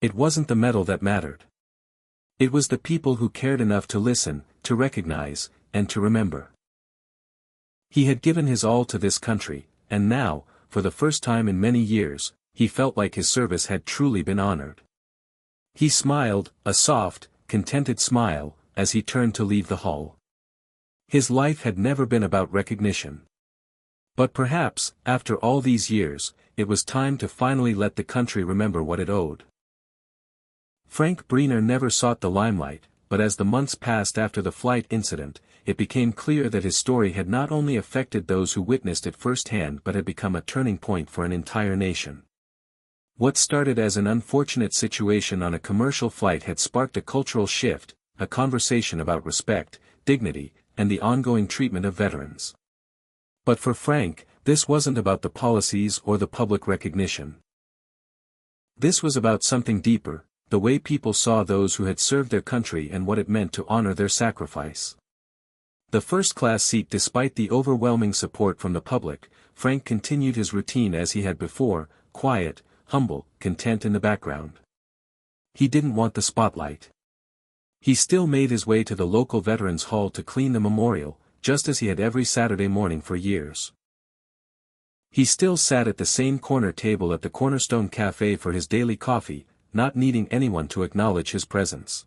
It wasn't the medal that mattered. It was the people who cared enough to listen, to recognize, and to remember. He had given his all to this country, and now, for the first time in many years, he felt like his service had truly been honored. He smiled, a soft, contented smile, as he turned to leave the hall. His life had never been about recognition. But perhaps, after all these years, it was time to finally let the country remember what it owed. Frank Briner never sought the limelight, but as the months passed after the flight incident, it became clear that his story had not only affected those who witnessed it firsthand but had become a turning point for an entire nation. What started as an unfortunate situation on a commercial flight had sparked a cultural shift, a conversation about respect, dignity, and the ongoing treatment of veterans. But for Frank, this wasn't about the policies or the public recognition. This was about something deeper, the way people saw those who had served their country and what it meant to honor their sacrifice. The first-class seat. Despite the overwhelming support from the public, Frank continued his routine as he had before, quiet, humble, content in the background. He didn't want the spotlight. He still made his way to the local Veterans Hall to clean the memorial, just as he had every Saturday morning for years. He still sat at the same corner table at the Cornerstone Cafe for his daily coffee, not needing anyone to acknowledge his presence.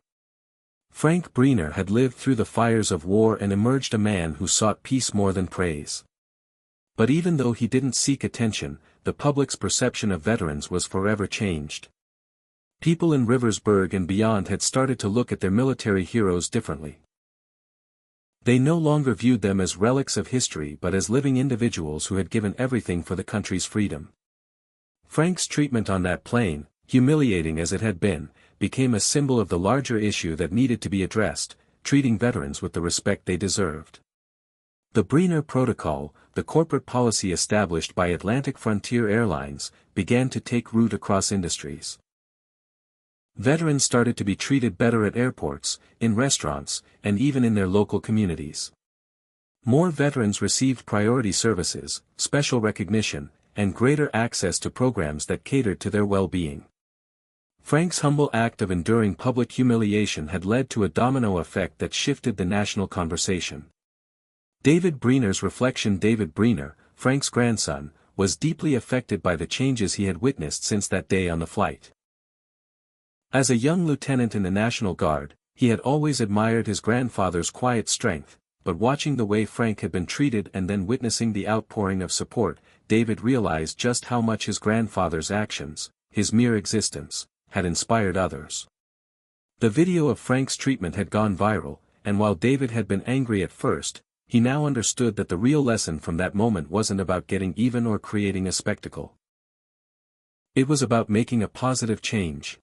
Frank Briner had lived through the fires of war and emerged a man who sought peace more than praise. But even though he didn't seek attention, the public's perception of veterans was forever changed. People in Riversburg and beyond had started to look at their military heroes differently. They no longer viewed them as relics of history but as living individuals who had given everything for the country's freedom. Frank's treatment on that plane, humiliating as it had been, became a symbol of the larger issue that needed to be addressed, treating veterans with the respect they deserved. The Brenner Protocol, the corporate policy established by Atlantic Frontier Airlines, began to take root across industries. Veterans started to be treated better at airports, in restaurants, and even in their local communities. More veterans received priority services, special recognition, and greater access to programs that catered to their well-being. Frank's humble act of enduring public humiliation had led to a domino effect that shifted the national conversation. David Brenner's reflection. David Brenner, Frank's grandson, was deeply affected by the changes he had witnessed since that day on the flight. As a young lieutenant in the National Guard, he had always admired his grandfather's quiet strength, but watching the way Frank had been treated and then witnessing the outpouring of support, David realized just how much his grandfather's actions, his mere existence, had inspired others. The video of Frank's treatment had gone viral, and while David had been angry at first, he now understood that the real lesson from that moment wasn't about getting even or creating a spectacle. It was about making a positive change.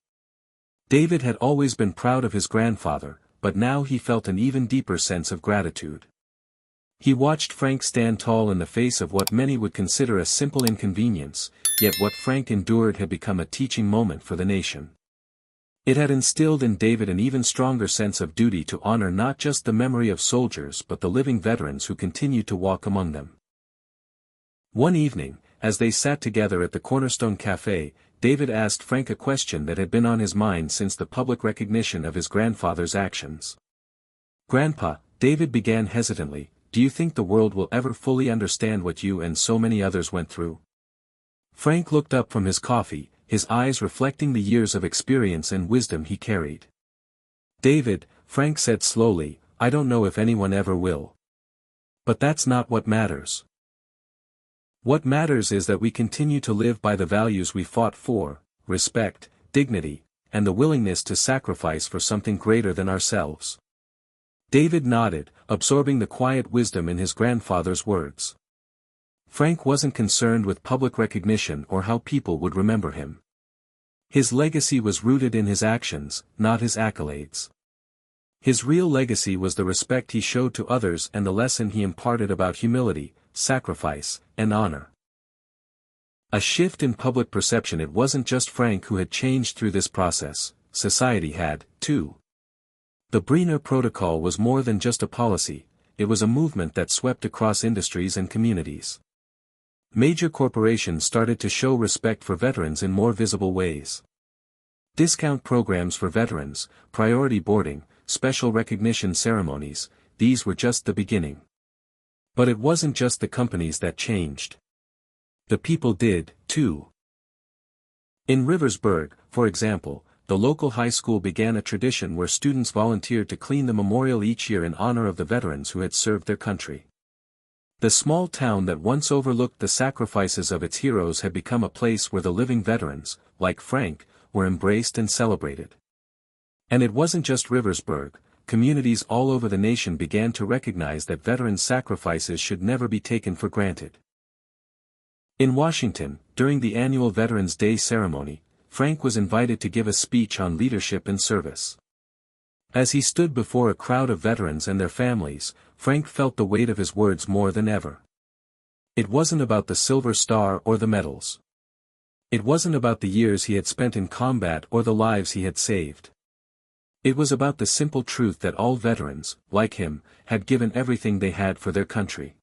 David had always been proud of his grandfather, but now he felt an even deeper sense of gratitude. He watched Frank stand tall in the face of what many would consider a simple inconvenience, yet what Frank endured had become a teaching moment for the nation. It had instilled in David an even stronger sense of duty to honor not just the memory of soldiers but the living veterans who continued to walk among them. One evening, as they sat together at the Cornerstone Cafe, David asked Frank a question that had been on his mind since the public recognition of his grandfather's actions. "Grandpa," David began hesitantly, "do you think the world will ever fully understand what you and so many others went through?" Frank looked up from his coffee, his eyes reflecting the years of experience and wisdom he carried. "David," Frank said slowly, "I don't know if anyone ever will. But that's not what matters. What matters is that we continue to live by the values we fought for: respect, dignity, and the willingness to sacrifice for something greater than ourselves." David nodded, absorbing the quiet wisdom in his grandfather's words. Frank wasn't concerned with public recognition or how people would remember him. His legacy was rooted in his actions, not his accolades. His real legacy was the respect he showed to others and the lesson he imparted about humility, sacrifice, and honor. A shift in public perception. It wasn't just Frank who had changed through this process, society had, too. The Brenner Protocol was more than just a policy, it was a movement that swept across industries and communities. Major corporations started to show respect for veterans in more visible ways. Discount programs for veterans, priority boarding, special recognition ceremonies, these were just the beginning. But it wasn't just the companies that changed. The people did, too. In Riversburg, for example, the local high school began a tradition where students volunteered to clean the memorial each year in honor of the veterans who had served their country. The small town that once overlooked the sacrifices of its heroes had become a place where the living veterans, like Frank, were embraced and celebrated. And it wasn't just Riversburg. Communities all over the nation began to recognize that veterans' sacrifices should never be taken for granted. In Washington, during the annual Veterans Day ceremony, Frank was invited to give a speech on leadership and service. As he stood before a crowd of veterans and their families, Frank felt the weight of his words more than ever. It wasn't about the Silver Star or the medals. It wasn't about the years he had spent in combat or the lives he had saved. It was about the simple truth that all veterans, like him, had given everything they had for their country.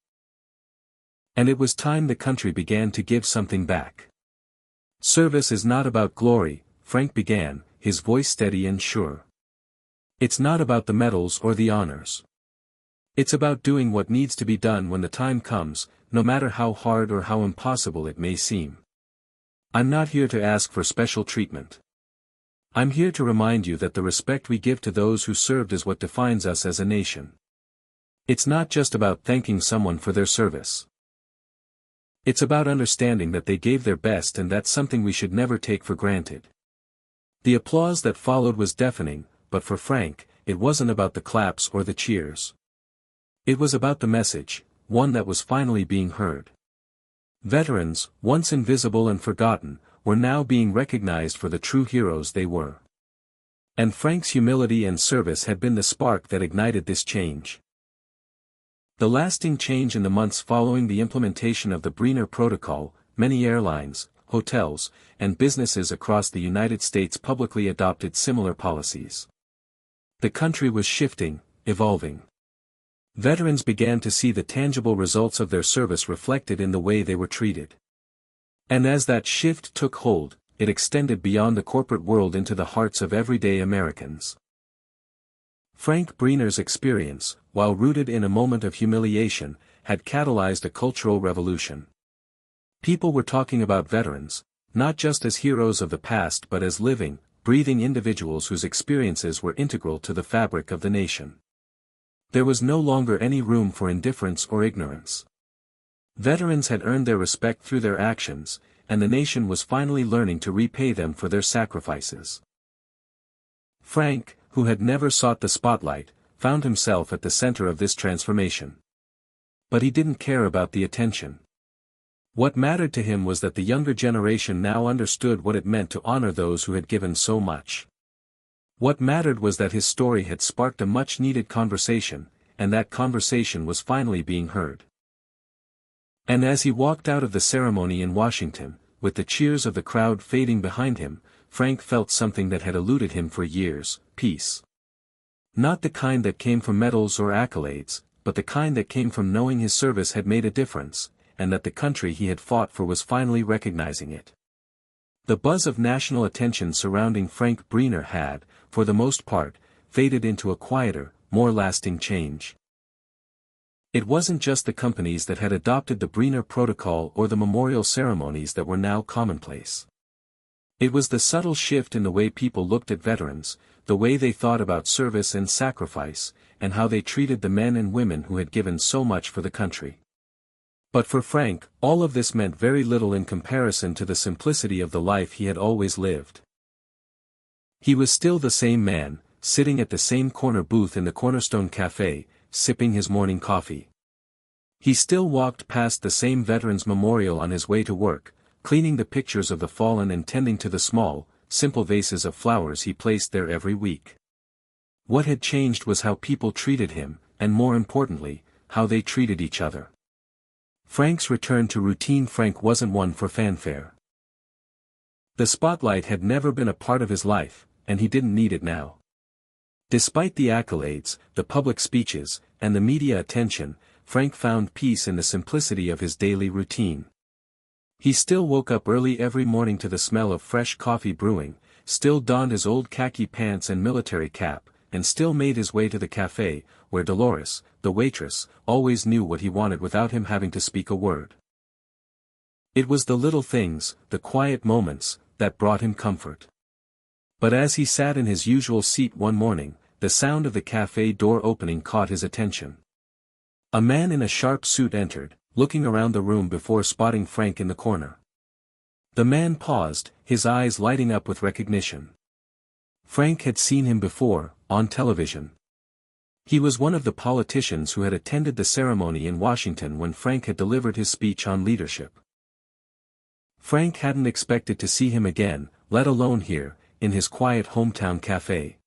And it was time the country began to give something back. "Service is not about glory," Frank began, his voice steady and sure. "It's not about the medals or the honors. It's about doing what needs to be done when the time comes, no matter how hard or how impossible it may seem. I'm not here to ask for special treatment. I'm here to remind you that the respect we give to those who served is what defines us as a nation. It's not just about thanking someone for their service. It's about understanding that they gave their best, and that's something we should never take for granted. The applause that followed was deafening, but for Frank, it wasn't about the claps or the cheers. It was about the message, one that was finally being heard. Veterans, once invisible and forgotten, were now being recognized for the true heroes they were. And Frank's humility and service had been the spark that ignited this change. The lasting change in the months following the implementation of the Briner Protocol, many airlines, hotels, and businesses across the United States publicly adopted similar policies. The country was shifting, evolving. Veterans began to see the tangible results of their service reflected in the way they were treated. And as that shift took hold, it extended beyond the corporate world into the hearts of everyday Americans. Frank Briner's experience, while rooted in a moment of humiliation, had catalyzed a cultural revolution. People were talking about veterans, not just as heroes of the past but as living, breathing individuals whose experiences were integral to the fabric of the nation. There was no longer any room for indifference or ignorance. Veterans had earned their respect through their actions, and the nation was finally learning to repay them for their sacrifices. Frank, who had never sought the spotlight, found himself at the center of this transformation. But he didn't care about the attention. What mattered to him was that the younger generation now understood what it meant to honor those who had given so much. What mattered was that his story had sparked a much-needed conversation, and that conversation was finally being heard. And as he walked out of the ceremony in Washington, with the cheers of the crowd fading behind him, Frank felt something that had eluded him for years: peace. Not the kind that came from medals or accolades, but the kind that came from knowing his service had made a difference, and that the country he had fought for was finally recognizing it. The buzz of national attention surrounding Frank Briner had, for the most part, faded into a quieter, more lasting change. It wasn't just the companies that had adopted the Briner Protocol or the memorial ceremonies that were now commonplace. It was the subtle shift in the way people looked at veterans, the way they thought about service and sacrifice, and how they treated the men and women who had given so much for the country. But for Frank, all of this meant very little in comparison to the simplicity of the life he had always lived. He was still the same man, sitting at the same corner booth in the Cornerstone Cafe, sipping his morning coffee. He still walked past the same Veterans Memorial on his way to work, cleaning the pictures of the fallen and tending to the small, simple vases of flowers he placed there every week. What had changed was how people treated him, and more importantly, how they treated each other. Frank's return to routine. Frank wasn't one for fanfare. The spotlight had never been a part of his life, and he didn't need it now. Despite the accolades, the public speeches, and the media attention, Frank found peace in the simplicity of his daily routine. He still woke up early every morning to the smell of fresh coffee brewing, still donned his old khaki pants and military cap, and still made his way to the cafe, where Dolores, the waitress, always knew what he wanted without him having to speak a word. It was the little things, the quiet moments, that brought him comfort. But as he sat in his usual seat one morning, the sound of the cafe door opening caught his attention. A man in a sharp suit entered, looking around the room before spotting Frank in the corner. The man paused, his eyes lighting up with recognition. Frank had seen him before, on television. He was one of the politicians who had attended the ceremony in Washington when Frank had delivered his speech on leadership. Frank hadn't expected to see him again, let alone here, in his quiet hometown cafe.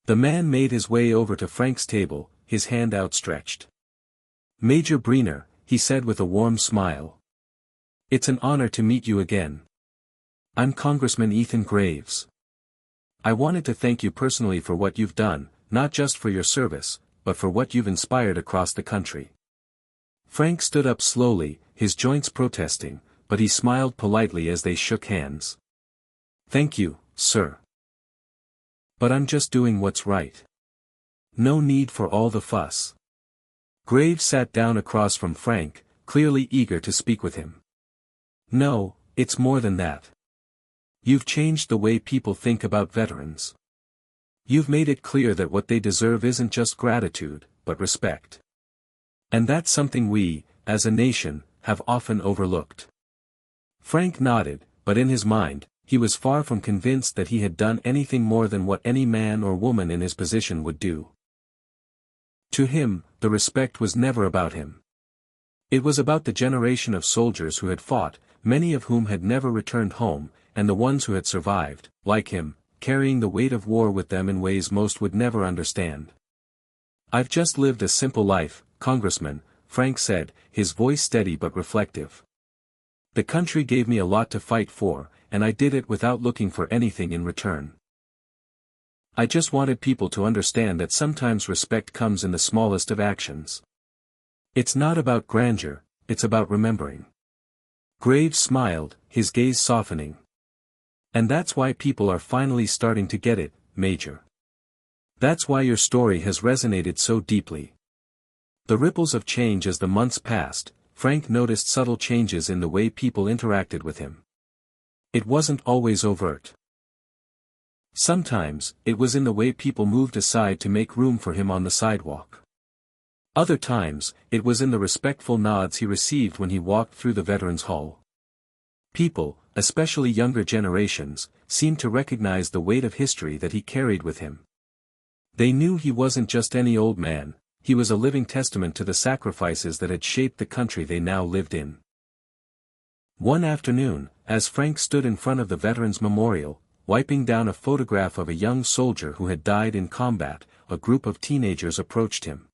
The man made his way over to Frank's table, his hand outstretched. "Major Briner," he said with a warm smile. "It's an honor to meet you again. I'm Congressman Ethan Graves. I wanted to thank you personally for what you've done, not just for your service, but for what you've inspired across the country." Frank stood up slowly, his joints protesting, but he smiled politely as they shook hands. "Thank you, sir. But I'm just doing what's right. No need for all the fuss." Graves sat down across from Frank, clearly eager to speak with him. "No, it's more than that. You've changed the way people think about veterans. You've made it clear that what they deserve isn't just gratitude, but respect. And that's something we, as a nation, have often overlooked. Frank nodded, but in his mind, he was far from convinced that he had done anything more than what any man or woman in his position would do. To him, the respect was never about him. It was about the generation of soldiers who had fought, many of whom had never returned home, and the ones who had survived, like him, carrying the weight of war with them in ways most would never understand. "I've just lived a simple life, Congressman," Frank said, his voice steady but reflective. "The country gave me a lot to fight for, and I did it without looking for anything in return. I just wanted people to understand that sometimes respect comes in the smallest of actions. It's not about grandeur, it's about remembering." Graves smiled, his gaze softening. "And that's why people are finally starting to get it, Major. That's why your story has resonated so deeply." The ripples of change. As the months passed, Frank noticed subtle changes in the way people interacted with him. It wasn't always overt. Sometimes, it was in the way people moved aside to make room for him on the sidewalk. Other times, it was in the respectful nods he received when he walked through the Veterans Hall. People, especially younger generations, seemed to recognize the weight of history that he carried with him. They knew he wasn't just any old man, he was a living testament to the sacrifices that had shaped the country they now lived in. One afternoon, as Frank stood in front of the Veterans Memorial, wiping down a photograph of a young soldier who had died in combat, a group of teenagers approached him.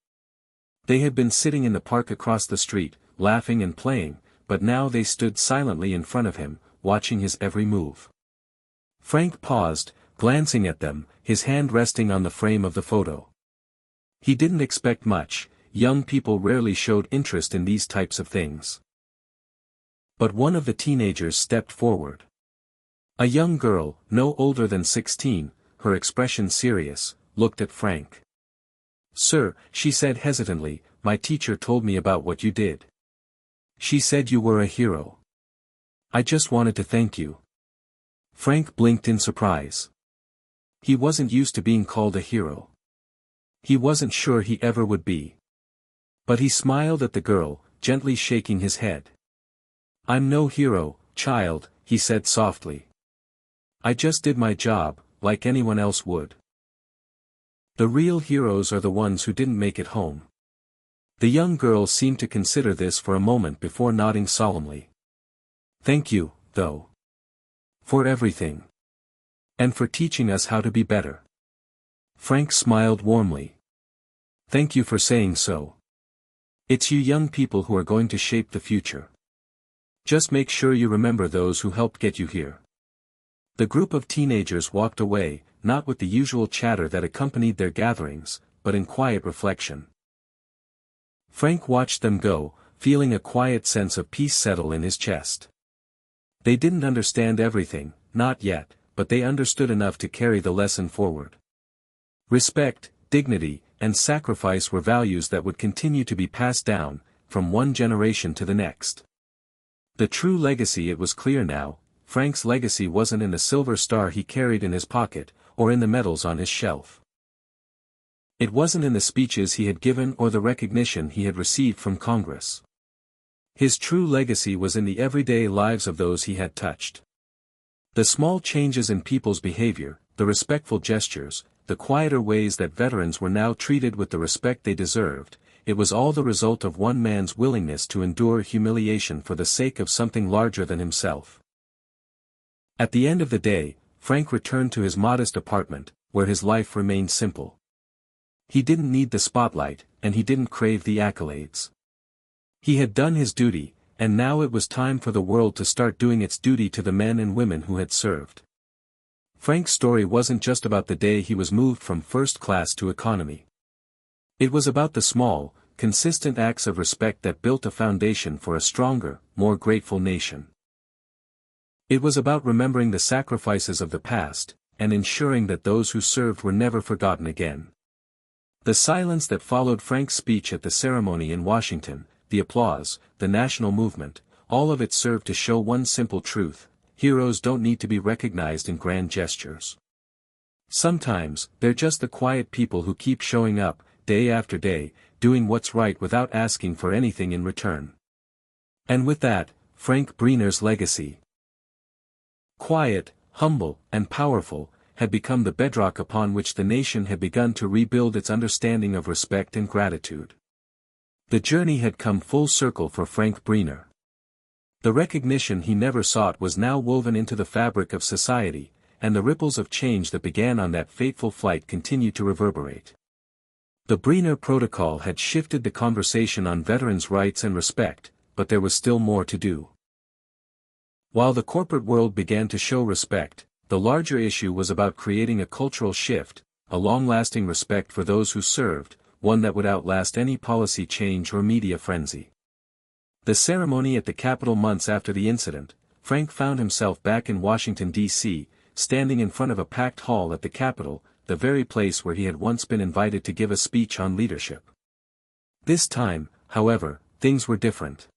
They had been sitting in the park across the street, laughing and playing, but now they stood silently in front of him, watching his every move. Frank paused, glancing at them, his hand resting on the frame of the photo. He didn't expect much, young people rarely showed interest in these types of things. But one of the teenagers stepped forward. A young girl, no older than 16, her expression serious, looked at Frank. "Sir," she said hesitantly, "my teacher told me about what you did. She said you were a hero. I just wanted to thank you." Frank blinked in surprise. He wasn't used to being called a hero. He wasn't sure he ever would be. But he smiled at the girl, gently shaking his head. "I'm no hero, child," he said softly. "I just did my job, like anyone else would. The real heroes are the ones who didn't make it home." The young girl seemed to consider this for a moment before nodding solemnly. "Thank you, though. For everything. And for teaching us how to be better." Frank smiled warmly. "Thank you for saying so. It's you young people who are going to shape the future. Just make sure you remember those who helped get you here." The group of teenagers walked away, not with the usual chatter that accompanied their gatherings, but in quiet reflection. Frank watched them go, feeling a quiet sense of peace settle in his chest. They didn't understand everything, not yet, but they understood enough to carry the lesson forward. Respect, dignity, and sacrifice were values that would continue to be passed down, from one generation to the next. The true legacy. It was clear now, Frank's legacy wasn't in the silver star he carried in his pocket, or in the medals on his shelf. It wasn't in the speeches he had given or the recognition he had received from Congress. His true legacy was in the everyday lives of those he had touched. The small changes in people's behavior, the respectful gestures, the quieter ways that veterans were now treated with the respect they deserved, it was all the result of one man's willingness to endure humiliation for the sake of something larger than himself. At the end of the day, Frank returned to his modest apartment, where his life remained simple. He didn't need the spotlight, and he didn't crave the accolades. He had done his duty, and now it was time for the world to start doing its duty to the men and women who had served. Frank's story wasn't just about the day he was moved from first class to economy. It was about the small, consistent acts of respect that built a foundation for a stronger, more grateful nation. It was about remembering the sacrifices of the past, and ensuring that those who served were never forgotten again. The silence that followed Frank's speech at the ceremony in Washington, the applause, the national movement, all of it served to show one simple truth: heroes don't need to be recognized in grand gestures. Sometimes, they're just the quiet people who keep showing up, day after day, doing what's right without asking for anything in return. And with that, Frank Breener's legacy. Quiet, humble, and powerful, had become the bedrock upon which the nation had begun to rebuild its understanding of respect and gratitude. The journey had come full circle for Frank Breener. The recognition he never sought was now woven into the fabric of society, and the ripples of change that began on that fateful flight continued to reverberate. The Breener Protocol had shifted the conversation on veterans' rights and respect, but there was still more to do. While the corporate world began to show respect, the larger issue was about creating a cultural shift, a long-lasting respect for those who served, one that would outlast any policy change or media frenzy. The ceremony at the Capitol months after the incident, Frank found himself back in Washington, D.C., standing in front of a packed hall at the Capitol, the very place where he had once been invited to give a speech on leadership. This time, however, things were different.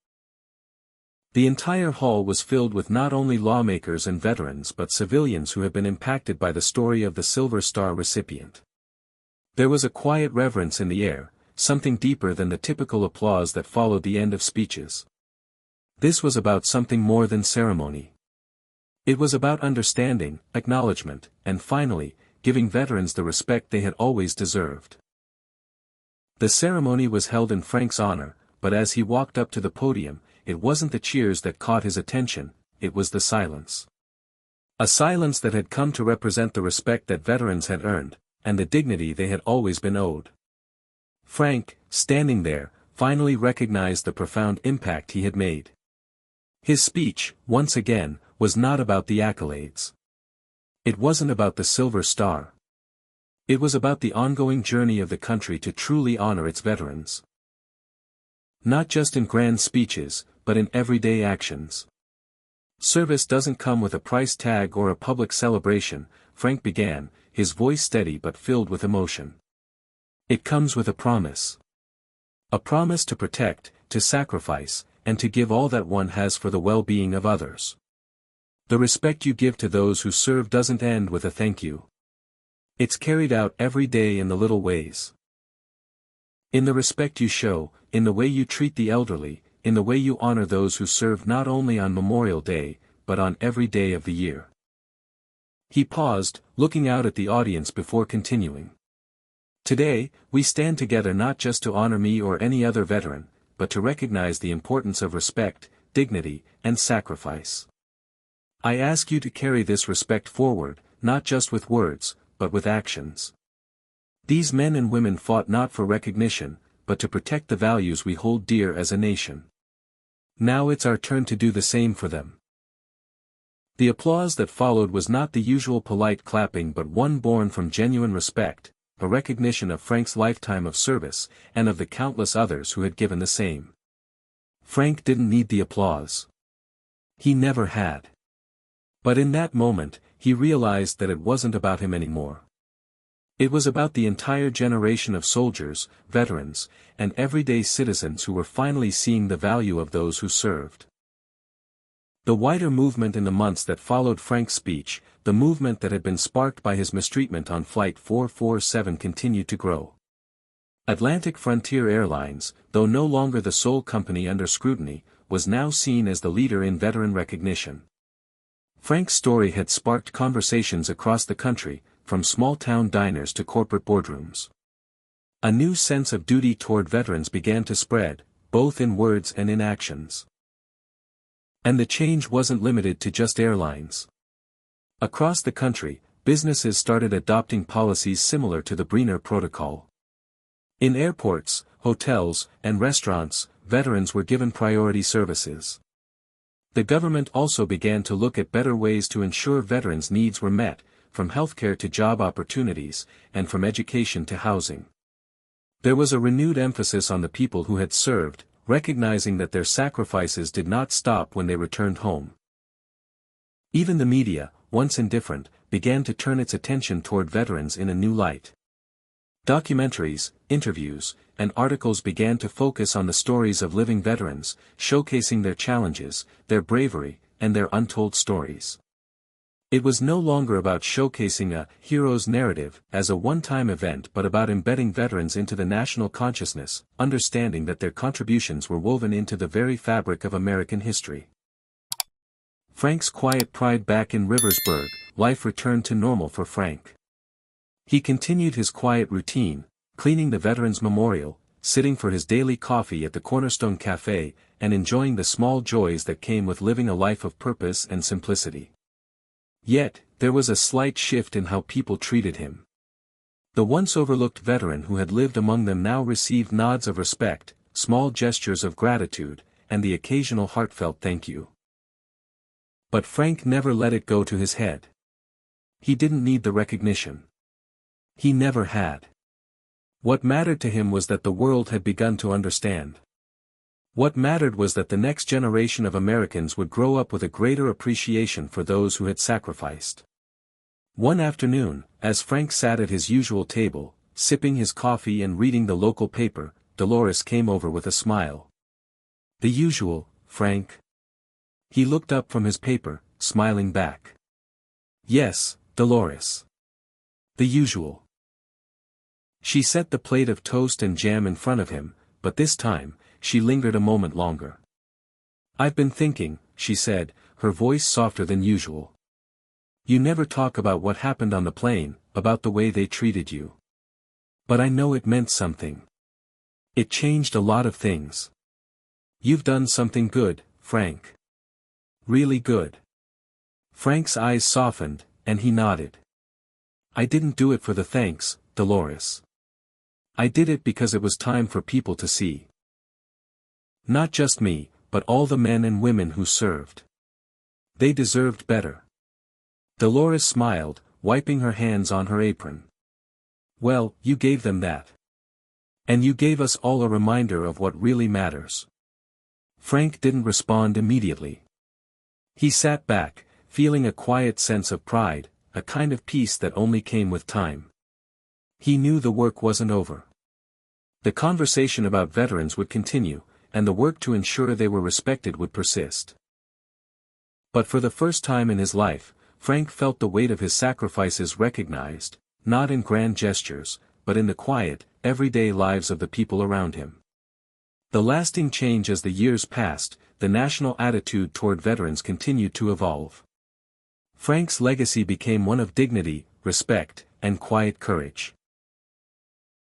The entire hall was filled with not only lawmakers and veterans but civilians who had been impacted by the story of the Silver Star recipient. There was a quiet reverence in the air, something deeper than the typical applause that followed the end of speeches. This was about something more than ceremony. It was about understanding, acknowledgement, and finally, giving veterans the respect they had always deserved. The ceremony was held in Frank's honor, but as he walked up to the podium, it wasn't the cheers that caught his attention, it was the silence. A silence that had come to represent the respect that veterans had earned, and the dignity they had always been owed. Frank, standing there, finally recognized the profound impact he had made. His speech, once again, was not about the accolades. It wasn't about the Silver Star. It was about the ongoing journey of the country to truly honor its veterans. Not just in grand speeches, but in everyday actions. Service doesn't come with a price tag or a public celebration, Frank began, his voice steady but filled with emotion. It comes with a promise. A promise to protect, to sacrifice, and to give all that one has for the well-being of others. The respect you give to those who serve doesn't end with a thank you. It's carried out every day in the little ways. In the respect you show, in the way you treat the elderly, in the way you honor those who serve not only on Memorial Day, but on every day of the year. He paused, looking out at the audience before continuing. Today, we stand together not just to honor me or any other veteran, but to recognize the importance of respect, dignity, and sacrifice. I ask you to carry this respect forward, not just with words, but with actions. These men and women fought not for recognition, but to protect the values we hold dear as a nation. Now it's our turn to do the same for them. The applause that followed was not the usual polite clapping but one born from genuine respect, a recognition of Frank's lifetime of service, and of the countless others who had given the same. Frank didn't need the applause. He never had. But in that moment, he realized that it wasn't about him anymore. It was about the entire generation of soldiers, veterans, and everyday citizens who were finally seeing the value of those who served. The wider movement in the months that followed Frank's speech, the movement that had been sparked by his mistreatment on Flight 447 continued to grow. Atlantic Frontier Airlines, though no longer the sole company under scrutiny, was now seen as the leader in veteran recognition. Frank's story had sparked conversations across the country, from small-town diners to corporate boardrooms. A new sense of duty toward veterans began to spread, both in words and in actions. And the change wasn't limited to just airlines. Across the country, businesses started adopting policies similar to the Breener Protocol. In airports, hotels, and restaurants, veterans were given priority services. The government also began to look at better ways to ensure veterans' needs were met, from healthcare to job opportunities, and from education to housing. There was a renewed emphasis on the people who had served, recognizing that their sacrifices did not stop when they returned home. Even the media, once indifferent, began to turn its attention toward veterans in a new light. Documentaries, interviews, and articles began to focus on the stories of living veterans, showcasing their challenges, their bravery, and their untold stories. It was no longer about showcasing a hero's narrative as a one-time event but about embedding veterans into the national consciousness, understanding that their contributions were woven into the very fabric of American history. Frank's quiet pride back in Riversburg, life returned to normal for Frank. He continued his quiet routine, cleaning the Veterans Memorial, sitting for his daily coffee at the Cornerstone Cafe, and enjoying the small joys that came with living a life of purpose and simplicity. Yet, there was a slight shift in how people treated him. The once overlooked veteran who had lived among them now received nods of respect, small gestures of gratitude, and the occasional heartfelt thank you. But Frank never let it go to his head. He didn't need the recognition. He never had. What mattered to him was that the world had begun to understand. What mattered was that the next generation of Americans would grow up with a greater appreciation for those who had sacrificed. One afternoon, as Frank sat at his usual table, sipping his coffee and reading the local paper, Dolores came over with a smile. "The usual, Frank?" He looked up from his paper, smiling back. "Yes, Dolores. The usual." She set the plate of toast and jam in front of him, but this time, she lingered a moment longer. "I've been thinking," she said, her voice softer than usual. "You never talk about what happened on the plane, about the way they treated you. But I know it meant something. It changed a lot of things. You've done something good, Frank. Really good." Frank's eyes softened, and he nodded. "I didn't do it for the thanks, Dolores. I did it because it was time for people to see. Not just me, but all the men and women who served. They deserved better." Dolores smiled, wiping her hands on her apron. "Well, you gave them that. And you gave us all a reminder of what really matters." Frank didn't respond immediately. He sat back, feeling a quiet sense of pride, a kind of peace that only came with time. He knew the work wasn't over. The conversation about veterans would continue, and the work to ensure they were respected would persist. But for the first time in his life, Frank felt the weight of his sacrifices recognized, not in grand gestures, but in the quiet, everyday lives of the people around him. The lasting change as the years passed, the national attitude toward veterans continued to evolve. Frank's legacy became one of dignity, respect, and quiet courage.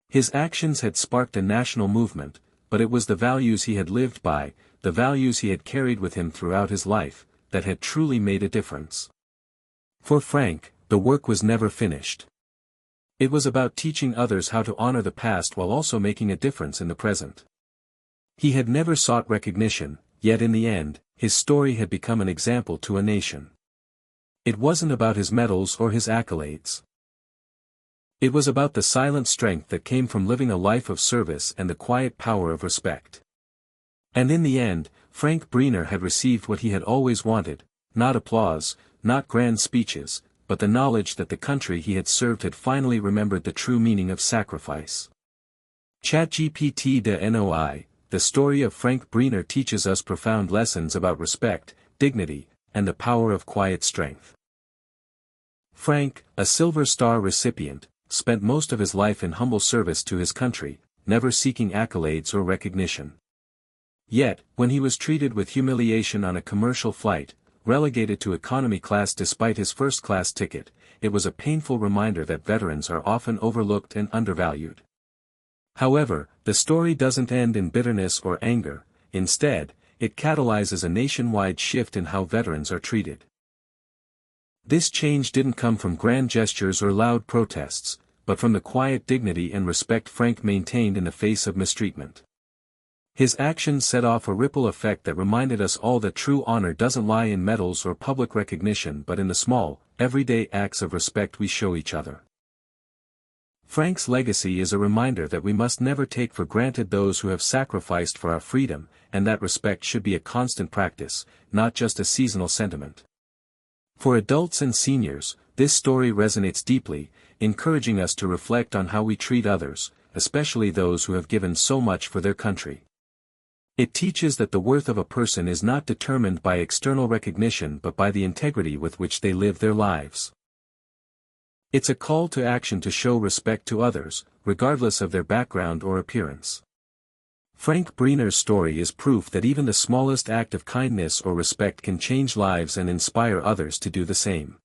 His actions had sparked a national movement, but it was the values he had lived by, the values he had carried with him throughout his life, that had truly made a difference. For Frank, the work was never finished. It was about teaching others how to honor the past while also making a difference in the present. He had never sought recognition, yet in the end, his story had become an example to a nation. It wasn't about his medals or his accolades. It was about the silent strength that came from living a life of service and the quiet power of respect. And in the end, Frank Briner had received what he had always wanted, not applause, not grand speeches, but the knowledge that the country he had served had finally remembered the true meaning of sacrifice. ChatGPT de NOI, the story of Frank Briner teaches us profound lessons about respect, dignity, and the power of quiet strength. Frank, a Silver Star recipient, spent most of his life in humble service to his country, never seeking accolades or recognition. Yet, when he was treated with humiliation on a commercial flight, relegated to economy class despite his first-class ticket, it was a painful reminder that veterans are often overlooked and undervalued. However, the story doesn't end in bitterness or anger. Instead, it catalyzes a nationwide shift in how veterans are treated. This change didn't come from grand gestures or loud protests, but from the quiet dignity and respect Frank maintained in the face of mistreatment. His actions set off a ripple effect that reminded us all that true honor doesn't lie in medals or public recognition but in the small, everyday acts of respect we show each other. Frank's legacy is a reminder that we must never take for granted those who have sacrificed for our freedom, and that respect should be a constant practice, not just a seasonal sentiment. For adults and seniors, this story resonates deeply, encouraging us to reflect on how we treat others, especially those who have given so much for their country. It teaches that the worth of a person is not determined by external recognition but by the integrity with which they live their lives. It's a call to action to show respect to others, regardless of their background or appearance. Frank Breener's story is proof that even the smallest act of kindness or respect can change lives and inspire others to do the same.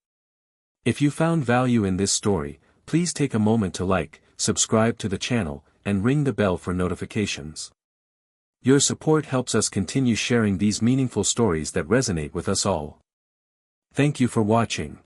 If you found value in this story, please take a moment to like, subscribe to the channel, and ring the bell for notifications. Your support helps us continue sharing these meaningful stories that resonate with us all. Thank you for watching.